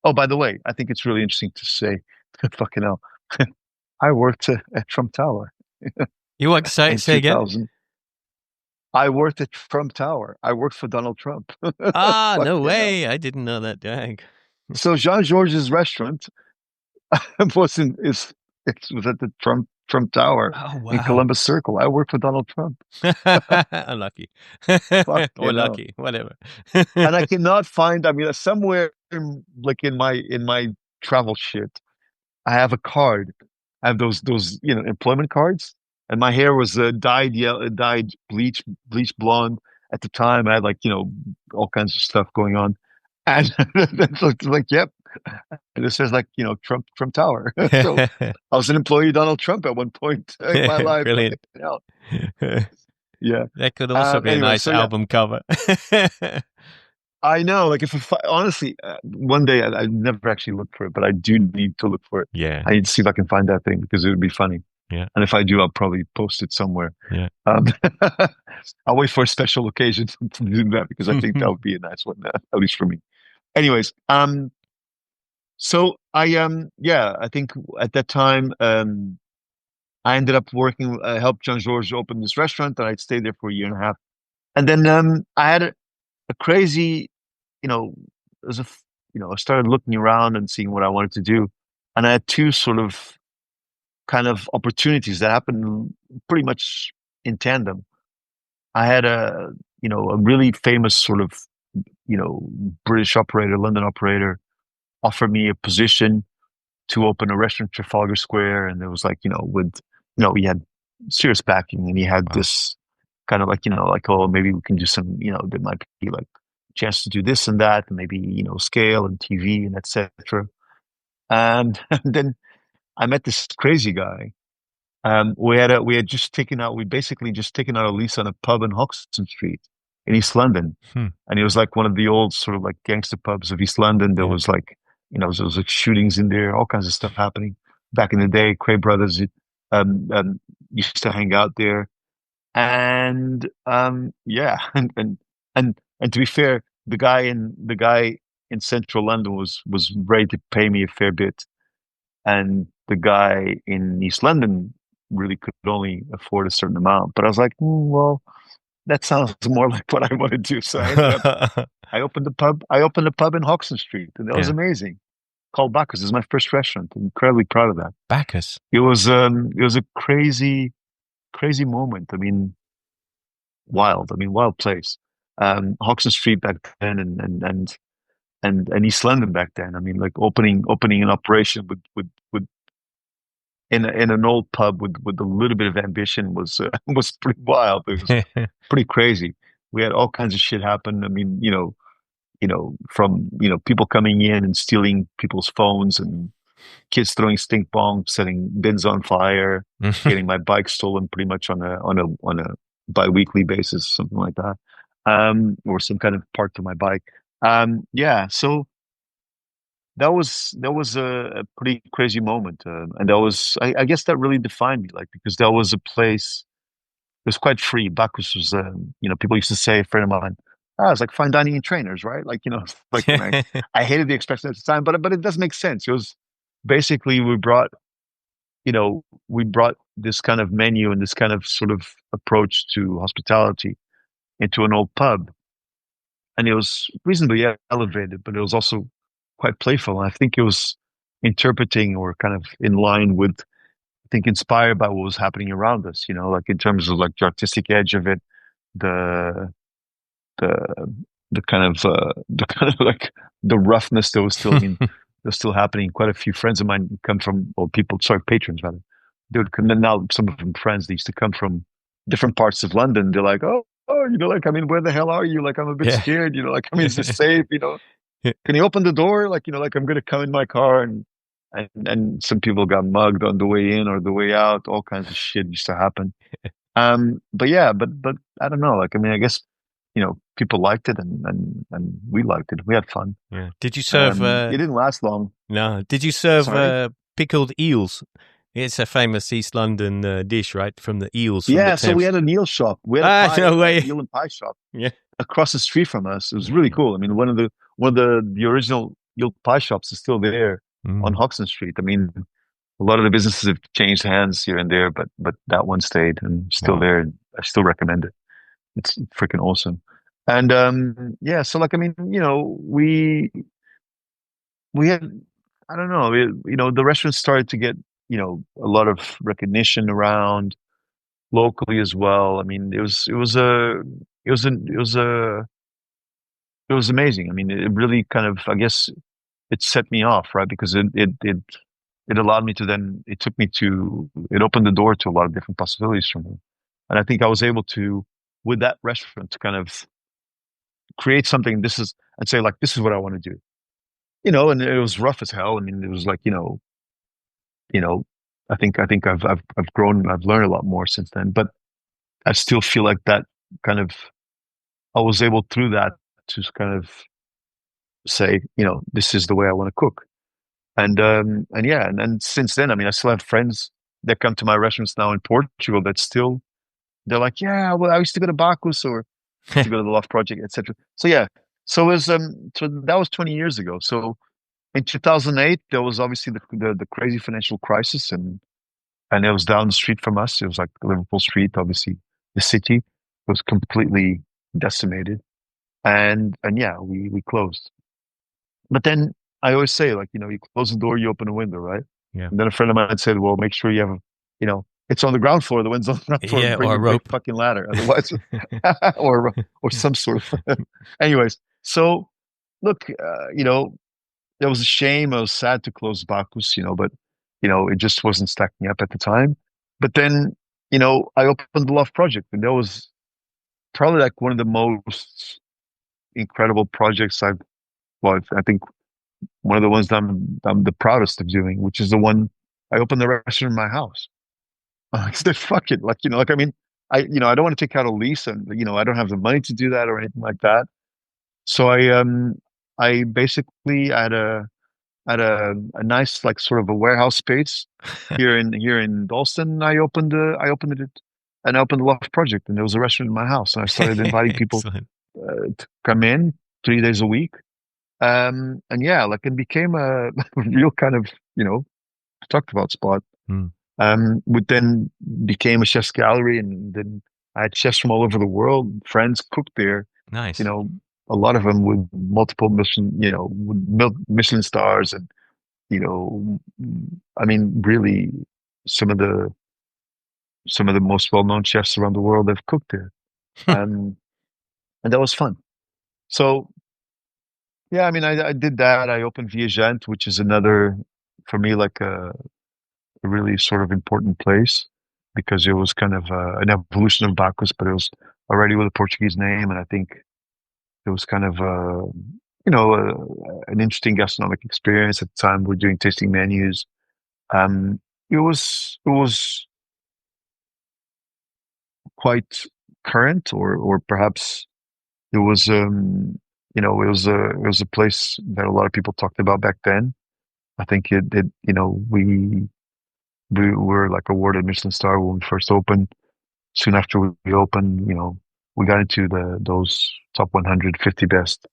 Oh, by the way, I think it's really interesting to say, fucking hell, I worked at Trump Tower You want to in say again? 2000. I worked at Trump Tower. I worked for Donald Trump. Ah, no Fucking hell. way. I didn't know that. Dang. So Jean Georges' restaurant was it was at the Trump Tower Oh, in wow. Columbus Circle. I worked for Donald Trump. Unlucky. Or Fucking hell. lucky, whatever. And I cannot find, I mean, somewhere like in my travel shit, I have a card. I have those employment cards, and my hair was dyed yellow, dyed bleach blonde at the time. I had like all kinds of stuff going on, and it looked like yep. And it says like Trump Tower. So I was an employee of Donald Trump at one point in my life. Brilliant. Yeah. That could also be a Anyway, nice so yeah, album cover. I know. Like if honestly, one day I never actually looked for it, but I do need to look for it. Yeah, I need to see if I can find that thing because it would be funny. yeah, And if I do, I'll probably post it somewhere. yeah. Um, I'll wait for a special occasion to do that because I think that would be a nice one, at least for me. Anyways, so yeah, I think at that time, I ended up working, helped Jean Georges open this restaurant, and I'd stayed there for a year and a half. And then I had a crazy, you know, as a, I started looking around and seeing what I wanted to do, and I had two sort of kind of opportunities that happened pretty much in tandem. I had a really famous sort of, you know, British operator, London operator, offer me a position to open a restaurant in Trafalgar Square. And it was like, he had serious backing and he had Wow. this kind of like, like, oh, maybe we can do some, there might be like a chance to do this and that, and maybe, scale and TV and etc. And then I met this crazy guy. We basically just taken out a lease on a pub in Hoxton Street in East London. Hmm. And it was like one of the old sort of like gangster pubs of East London. There Yeah. was like, there was like shootings in there, all kinds of stuff happening. Back in the day, Cray brothers used to hang out there. And yeah, and to be fair, the guy in central London was ready to pay me a fair bit, and the guy in East London really could only afford a certain amount. But I was like, well, that sounds more like what I want to do. So I opened the pub. I opened a pub in Hoxton Street, and that was Yeah. amazing. Called Bacchus. It was my first restaurant. I'm incredibly proud of that. Bacchus. It was a crazy, crazy moment. I mean, wild. I mean, wild place. Hoxton Street back then, and East London back then. I mean, like opening an operation with in an old pub with a little bit of ambition was was pretty wild. It was pretty crazy. We had all kinds of shit happen. I mean, from people coming in and stealing people's phones, and kids throwing stink bombs, setting bins on fire, getting my bike stolen pretty much on a bi-weekly basis, something like that, or some kind of part to my bike. Yeah, so that was a pretty crazy moment, and that was I guess that really defined me, like because that was a place. It was quite free. Bacchus was, people used to say, a friend of mine, it's like fine dining and trainers, right? Like, like, and I hated the expression at the time, but it does make sense. It was basically we brought this kind of menu and this kind of sort of approach to hospitality into an old pub, and it was reasonably elevated, but it was also quite playful. And I think it was interpreting or kind of in line with, I think, inspired by what was happening around us, like in terms of like the artistic edge of it, the the the kind of like the roughness that was still, I mean, was still happening. Quite a few friends of mine come from, or people, sorry, patrons rather. They would come, and now some of them friends, they used to come from different parts of London. They're like, oh, like, I mean, where the hell are you? Like, I'm a bit Yeah. scared, like, I mean, is this safe? can you open the door? Like, like I'm gonna come in my car and some people got mugged on the way in or the way out. All kinds of shit used to happen. But yeah, but I don't know. Like, I mean, I guess, people liked it and we liked it. We had fun. Yeah. Did you serve? It didn't last long. No. Did you serve Sorry. pickled eels? It's a famous East London dish, right? From the eels from the Yeah, so we Thames. had an eel shop. We had a Ah, pie, no way. eel and pie shop Yeah. across the street from us. It was really cool. I mean, one of the original eel pie shops is still there on Mm. Hoxton Street. I mean, a lot of the businesses have changed hands here and there, but that one stayed and still Wow. there. I still recommend it. It's freaking awesome. And yeah, so like I mean, we had I don't know, the restaurant started to get, a lot of recognition around locally as well. I mean, it was amazing. I mean, it really kind of, I guess, it set me off, right? Because it allowed me to then, it opened the door to a lot of different possibilities for me. And I think I was able to, with that restaurant, to kind of create something. And say like, this is what I want to do. And it was rough as hell. I mean, it was like, you know, I think I've grown, I've learned a lot more since then. But I still feel like that kind of, I was able through that to kind of say, this is the way I want to cook. And yeah, and since then, I mean, I still have friends that come to my restaurants now in Portugal that still, they're like, yeah, well, I used to go to Bacchus or used to go to the Loft Project, etc. So yeah, so that was 20 years ago. So in 2008, there was obviously the crazy financial crisis, and it was down the street from us. It was like Liverpool Street, obviously the city was completely decimated, and yeah, we closed. But then I always say, like, you close the door, you open a window, right? Yeah. And then a friend of mine said, well, make sure you have, it's on the ground floor. The wind's on the ground floor. Yeah, Bring or a a big rope. fucking ladder. Otherwise, or some sort of. Anyways, so look, it was a shame. I was sad to close Bacchus, but it just wasn't stacking up at the time. But then, I opened the Loft Project, and that was probably like one of the most incredible projects well, I think one of the ones that I'm the proudest of doing, which is the one I opened the restaurant in my house. I said, fuck it. Like, I mean, I don't want to take out a lease and, I don't have the money to do that or anything like that. So I basically had a nice, like sort of a warehouse space here in Dalston. I opened it and I opened the Loft Project, and there was a restaurant in my house, and I started inviting people Excellent. to come in 3 days a week. And yeah, like it became a real kind of, talked about spot. Mm. Which then became a chef's gallery, and then I had chefs from all over the world, friends cooked there, you Nice. know, a lot of them with multiple Michelin stars, and, I mean, really some of the, some of the most well-known chefs around the world have cooked there. Um, and that was fun. So yeah, I mean, I did that. I opened Viajante, which is another, for me, like a really sort of important place because it was kind of an evolution of Bacchus, but it was already with a Portuguese name, and I think it was kind of an interesting gastronomic experience at the time. We're doing tasting menus. It was quite current, or perhaps it was it was a place that a lot of people talked about back then. I think we were like awarded Michelin star when we first opened. Soon after we opened, we got into those top 150 best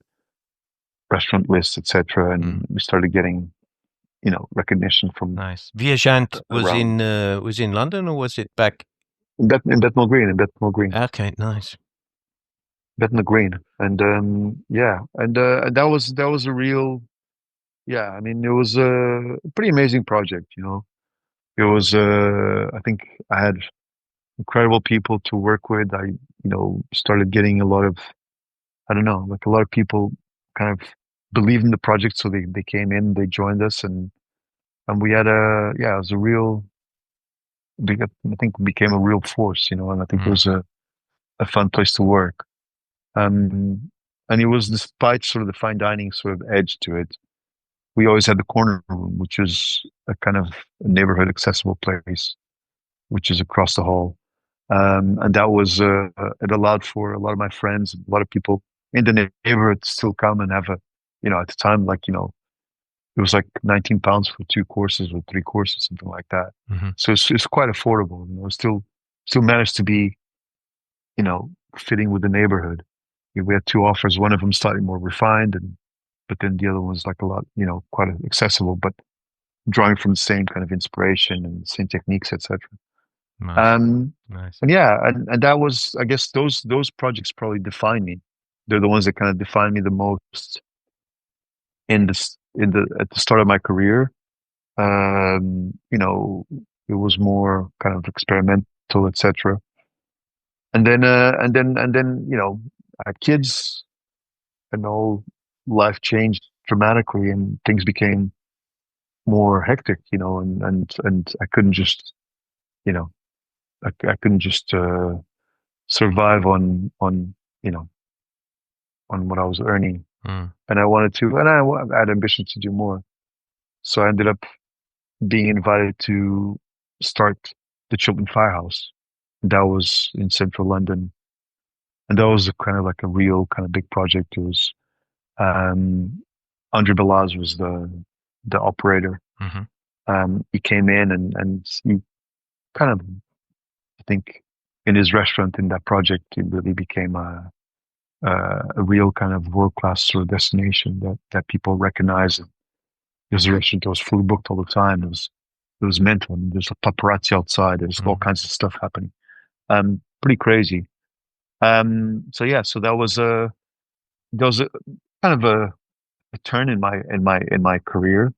restaurant lists, etc., Mm. and we started getting, recognition from Nice. Viajant around was in London, or was it back? in Bethnal Green, Okay, nice. Bethnal Green, and yeah, and that was a real, yeah. I mean, it was a pretty amazing project. It was I think I had incredible people to work with. I started getting a lot of, I don't know, like a lot of people kind of believed in the project, so they came in, they joined us, and we had yeah, it was a real I think we became a real force, and I think it Mm. was a fun place to work. Um, And it was despite sort of the fine dining sort of edge to it. We always had the corner room, which was a kind of neighborhood accessible place, which is across the hall. And that was, it allowed for a lot of my friends, a lot of people in the neighborhood to still come and have a, at the time, like, it was like £19 for 2 courses or 3 courses, something like that. Hmm. So it's quite affordable, still managed to be, fitting with the neighborhood. We had two offers, one of them slightly more refined but then the other one was like a lot, quite accessible, but drawing from the same kind of inspiration and same techniques, etc. Nice, Um, nice. and yeah, and that was, I guess, those projects probably define me. They're the ones that kind of define me the most in the at the start of my career. It was more kind of experimental, etc. And then I had kids, and all life changed dramatically, and things became more hectic, and I couldn't just, you know, I couldn't just survive on you know on what I was earning, Mm. and I wanted to, and I had ambitions to do more. So I ended up being invited to start the Chiltern Firehouse. That was in central London, and that was a kind of like a real kind of big project. It was Andre Balaz was the operator. Hmm. He came in and he kind of, I think, in his restaurant in that project, it really became a real kind of world class sort of destination that people recognize. It was a restaurant that was fully booked all the time. It was mental. I mean, there's a paparazzi outside. There's all Mm. kinds of stuff happening. Pretty crazy. So yeah, so that was a kind of a turn in my career,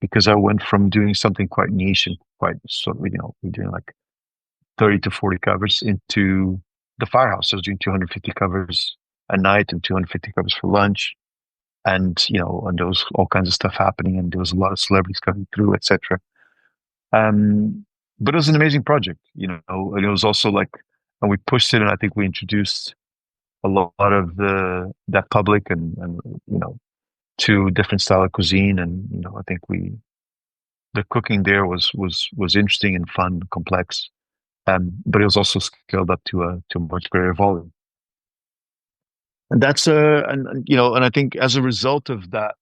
because I went from doing something quite niche and quite sort of, we're doing like 30 to 40 covers into the Firehouse. I was doing 250 covers a night and 250 covers for lunch. And there was all kinds of stuff happening, and there was a lot of celebrities coming through, etc. Um, but it was an amazing project, and it was also like, and we pushed it, and I think we introduced a lot of that public and to different style of cuisine. And I think the cooking there was interesting and fun, complex. But it was also scaled up to a much greater volume. And that's and I think as a result of that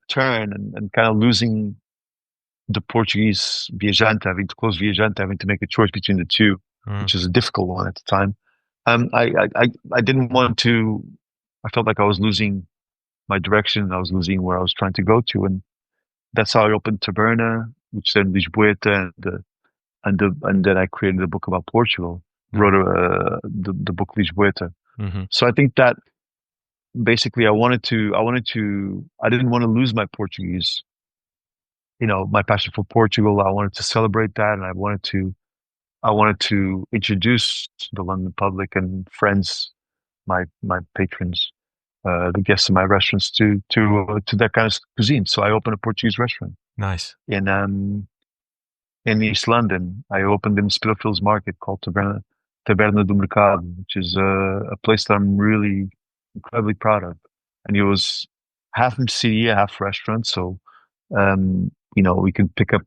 turn, and kind of losing the Portuguese viajante, having to close viajante, having to make a choice between the two, Mm. which is a difficult one at the time. I didn't want to. I felt like I was losing my direction. I was losing where I was trying to go to, and that's how I opened Taberna, which then Lisboeta, and then I created a book about Portugal. Wrote Nice. the book Lisboeta. Hmm. So I think that basically I didn't want to lose my Portuguese, my passion for Portugal. I wanted to celebrate that, and I wanted to introduce the London public and friends, my patrons, the guests in my restaurants to that kind of cuisine. So I opened a Portuguese restaurant Nice. in East London. I opened in Spitalfields Market called Taberna do Mercado, which is a place that I'm really incredibly proud of. And it was half pizzeria, half restaurant. So, we can pick up,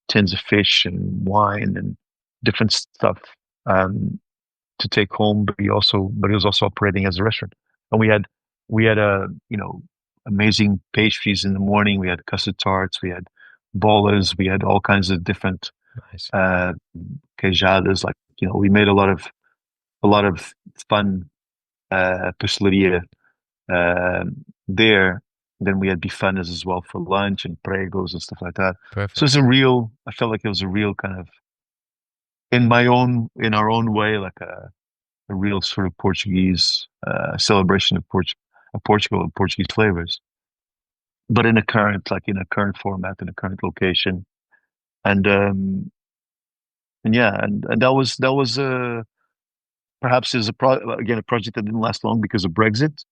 tins of fish and wine and different stuff to take home. But he was also operating as a restaurant. And we had amazing pastries in the morning. We had custard tarts, we had bolas, we had all kinds of different Nice. uh, queijadas. Like, we made a lot of fun pastelaria uh, there. Then we had bifanas as well for lunch, and pregos and stuff like that. So Perfect. I felt like it was a real kind of, in our own way, like a real sort of Portuguese celebration of Portugal and Portuguese flavors, but in a current format, in a current location. And yeah, and that was perhaps is again a project that didn't last long because of Brexit,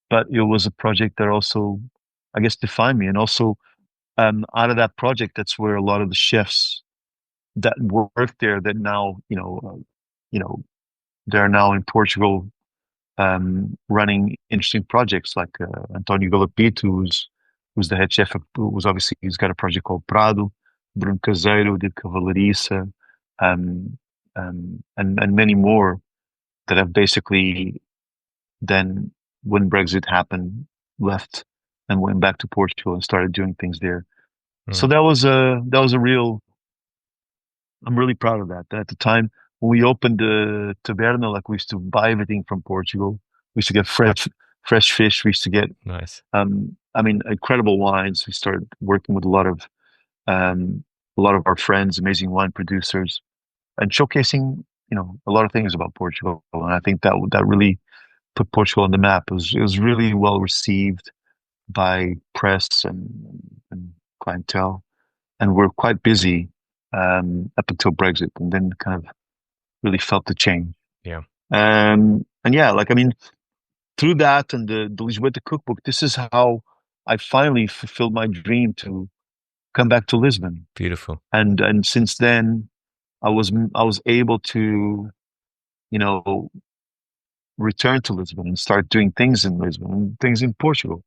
but it was a project that also, I guess, defined me. And also, out of that project, that's where a lot of the chefs that worked there, that now, they're now in Portugal, running interesting projects like Antonio Galopito, who's the head chef who's obviously he's got a project called Prado, Bruno Caseiro did Cavalariça, um, and many more that have basically then, when Brexit happened, left and went back to Portugal and started doing things there. So Mm. that was a real. I'm really proud of that. At the time when we opened the taberna, like we used to buy everything from Portugal. We used to get fresh fish. We used to get, Nice. I mean, incredible wines. We started working with um, a lot of our friends, amazing wine producers, and showcasing, a lot of things about Portugal. And I think that really put Portugal on the map. It was really well received by press and clientele, and we're quite busy up until Brexit, and then kind of really felt the change. Yeah. And yeah, like I mean, through that and the Lisboeta cookbook, this is how I finally fulfilled my dream to come back to Lisbon. Beautiful. And since then, I was able to, you know, return to Lisbon and start doing things in Lisbon and things in Portugal.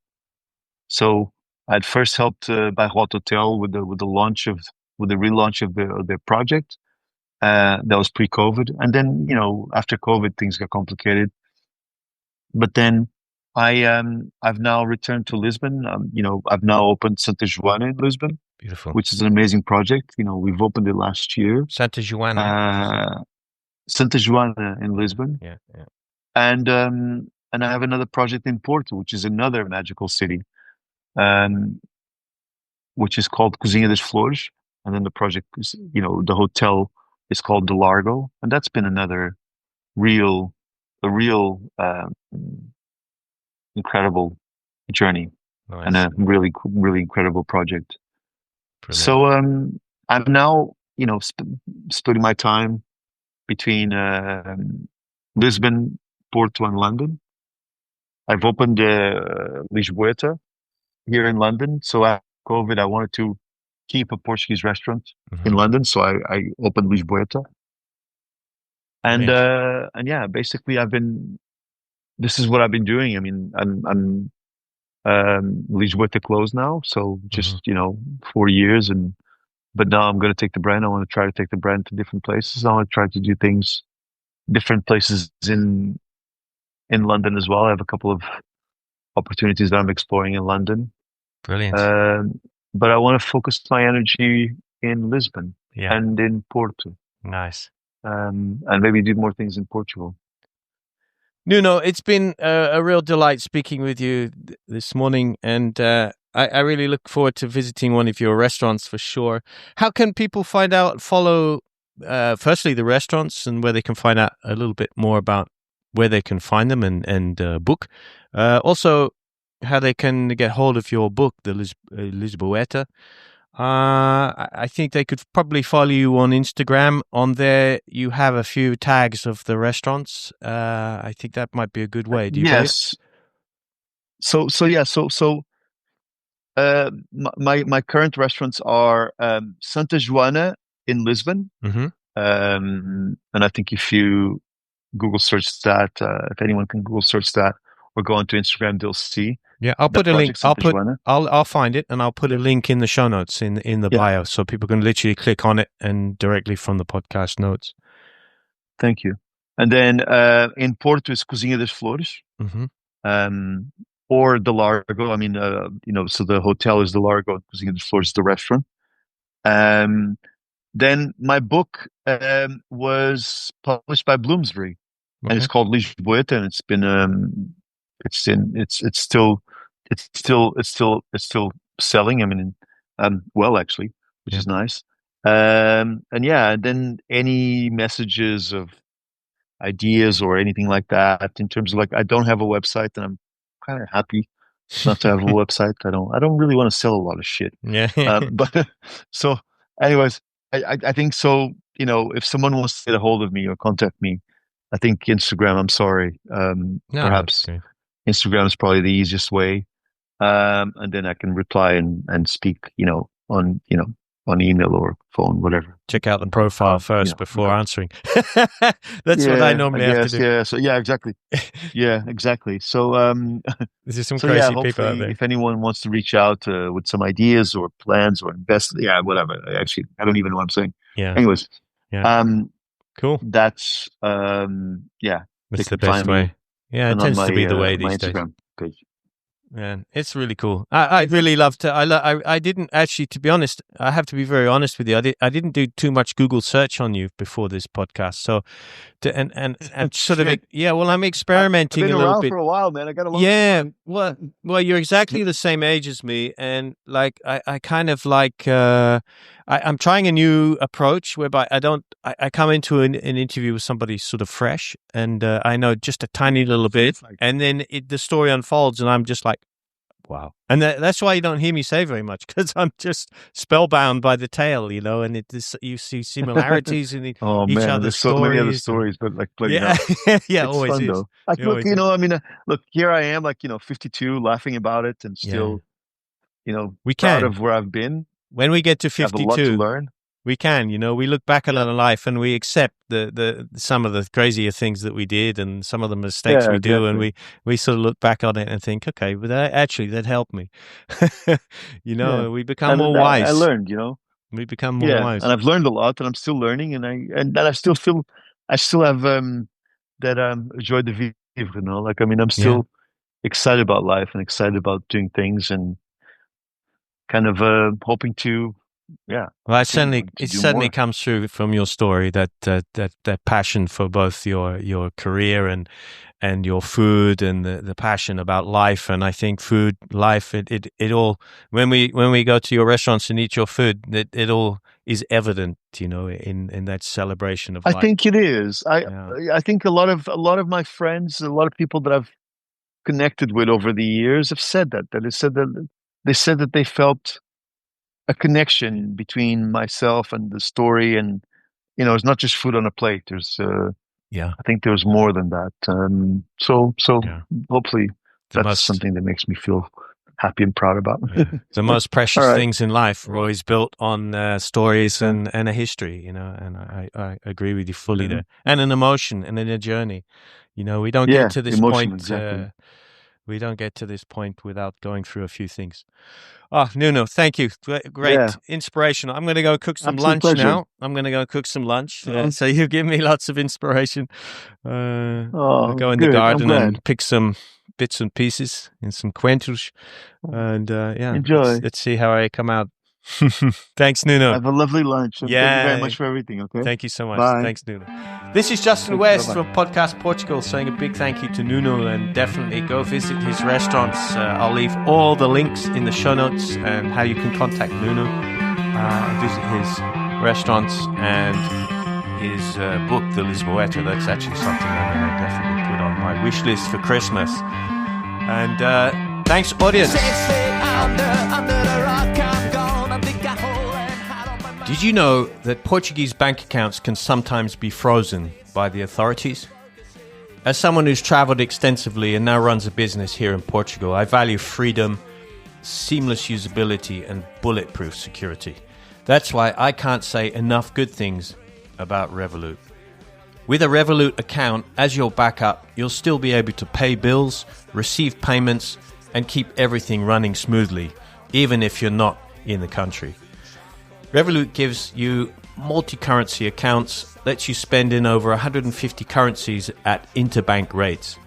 So I'd first helped by Hot Hotel with the launch of with the relaunch of the project. That was pre-COVID, and then after COVID things got complicated. But then I've now returned to Lisbon. I've now opened Santa Joana in Lisbon, Beautiful. which is an amazing project. We've opened it last year. Santa Joana. Did you say? Uh, Santa Joana in Lisbon, Yeah. Yeah. and I have another project in Porto, which is another magical city, um, which is called Cozinha das Flores. And then the project is, the hotel is called the Largo, and that's been another real, a real incredible journey and Nice. a really, really incredible project. Brilliant. So I'm now, splitting my time between Lisbon, Porto, and London. I've opened Lisboeta here in London. So after COVID, I wanted to keep a Portuguese restaurant in Hmm. London, so I opened Lisboeta. And Brilliant. and yeah, basically I've been this is what I've been doing. I mean, I'm Lisboeta closed now, so Hmm. just 4 years, and but now I'm going to take the brand. I want to try to take the brand to different places. I want to try to do things different places in London as well. I have a couple of opportunities that I'm exploring in London. Brilliant. Um, but I want to focus my energy in Lisbon Yeah. and in Porto, Nice. and maybe do more things in Portugal. Nuno, it's been a real delight speaking with you this morning, and I really look forward to visiting one of your restaurants for sure. How can people follow, firstly, the restaurants and where they can find out a little bit more about where they can find them and book? Also, how they can get hold of your book, the Lisboeta. I think they could probably follow you on Instagram. On there, you have a few tags of the restaurants. I think that might be a good way. Do you get it? Yes. So yeah. So my current restaurants are Santa Joana in Lisbon, Mm-hmm. and I think if you Google search that, if anyone can Google search that or go onto Instagram, they'll see Yeah, I'll that put a link. project Santa Joana. I'll find it and I'll put a link in the show notes in the Yeah, bio, so people can literally click on it and directly from the podcast notes. thank you. And then in Porto is Cozinha das Flores, Mm-hmm. um, or the Largo. I mean, so the hotel is the Largo, and Cozinha das Flores is the restaurant. Um, then my book was published by Bloomsbury, and it's Okay. called Lisboeta, and it's been it's still selling. I mean, well, actually, which Yeah. is nice. And yeah, and then any messages of ideas or anything like that in terms of like I don't have a website, and I'm kind of happy not to have a website. I don't really want to sell a lot of shit. Yeah. But so anyways, I think so, if someone wants to get a hold of me or contact me, I think Instagram, I'm sorry. No, that's Perhaps okay. Instagram is probably the easiest way. And then I can reply and speak, on, on email or phone, whatever. Check out the profile first before answering. That's what I normally have to do. Yeah. So exactly. Yeah, exactly. So There's some so yeah, crazy people out hopefully there. if anyone wants to reach out with some ideas or plans or invest, whatever. Actually, I don't even know what I'm saying. Yeah. Anyways, Yeah. Cool. that's they That's the can best find me way. Yeah, it and on tends my to be the way my these days. Instagram page. Man, it's really cool. I really love to. I didn't actually, to be honest. I have to be very honest with you. I didn't do too much Google search on you before this podcast. So, and sort of well, I'm experimenting I've been a little around bit. for a while, man. I got a long Yeah, well, you're exactly the same age as me, and like I kind of like I'm trying a new approach whereby I come into an interview with somebody sort of fresh, and I know just a tiny little bit, and then the story unfolds, and I'm just like, wow. And that's why you don't hear me say very much, because I'm just spellbound by the tale, and you see similarities in each man, other's there's so many other stories. stories, but like, bloody Yeah, hell. yeah, It's always fun is. though. Like, look, I mean, look, here I am, like, 52, laughing about it, and still, we proud can. of where I've been. When we get to I have a lot to 52, learn. we can. We look back at our life and we accept the some of the crazier things that we did and some of the mistakes we do, and we sort of look back on it and think, okay, but that helped me. We become more wise. I learned, We become more wise. And I've learned a lot, and I'm still learning, and I still feel I still have that joy de vivre, Like, I mean, I'm still excited about life and excited about doing things and kind of hoping to well, it certainly comes through from your story, that passion for both your career and your food, and the passion about life. And I think food, life, it all, when we go to your restaurants and eat your food, it all is evident, in that celebration of life. I think it is. I think a lot of my friends, a lot of people that I've connected with over the years have said that they said that they felt a connection between myself and the story, and it's not just food on a plate. There's I think there's more than that. So hopefully that's something that makes me feel happy and proud about. The most precious things in life are always built on stories and a history, and I agree with you fully there. And an emotion and in a journey. We don't get to this point. Exactly. We don't get to this point without going through a few things. Oh, Nuno, thank you. Great, inspirational. I'm going to go cook some lunch now. I'm going to go cook some lunch. So you give me lots of inspiration. I'll go in the garden and pick some bits and pieces and some coentros. And enjoy. Let's see how I come out. Thanks, Nuno. Have a lovely lunch. Thank you very much for everything. Okay. Thank you so much. Bye. Thanks, Nuno. This is Justin West from Podcast Portugal saying a big thank you to Nuno, and definitely go visit his restaurants. I'll leave all the links in the show notes and how you can contact Nuno, visit his restaurants and his book, The Lisboeta. That's actually something I'm going to definitely put on my wish list for Christmas. And thanks, audience. Did you know that Portuguese bank accounts can sometimes be frozen by the authorities? As someone who's traveled extensively and now runs a business here in Portugal, I value freedom, seamless usability, and bulletproof security. That's why I can't say enough good things about Revolut. With a Revolut account as your backup, you'll still be able to pay bills, receive payments, and keep everything running smoothly, even if you're not in the country. Revolut gives you multi-currency accounts, lets you spend in over 150 currencies at interbank rates,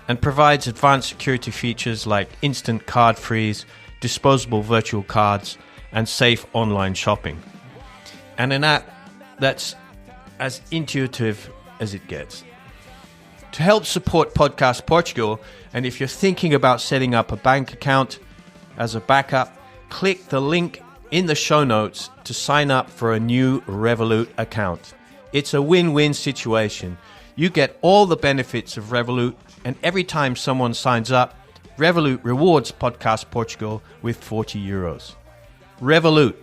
and provides advanced security features like instant card freeze, disposable virtual cards, and safe online shopping. And an app that's as intuitive as it gets. To help support Podcast Portugal, and if you're thinking about setting up a bank account as a backup, click the link in the show notes to sign up for a new Revolut account. It's a win-win situation. You get all the benefits of Revolut, and every time someone signs up, Revolut rewards Podcast Portugal with €40. Revolut,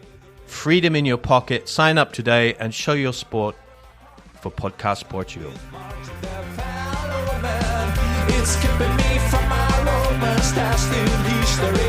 freedom in your pocket. Sign up today and show your support for Podcast Portugal. It's keeping me from my romance, that's the history.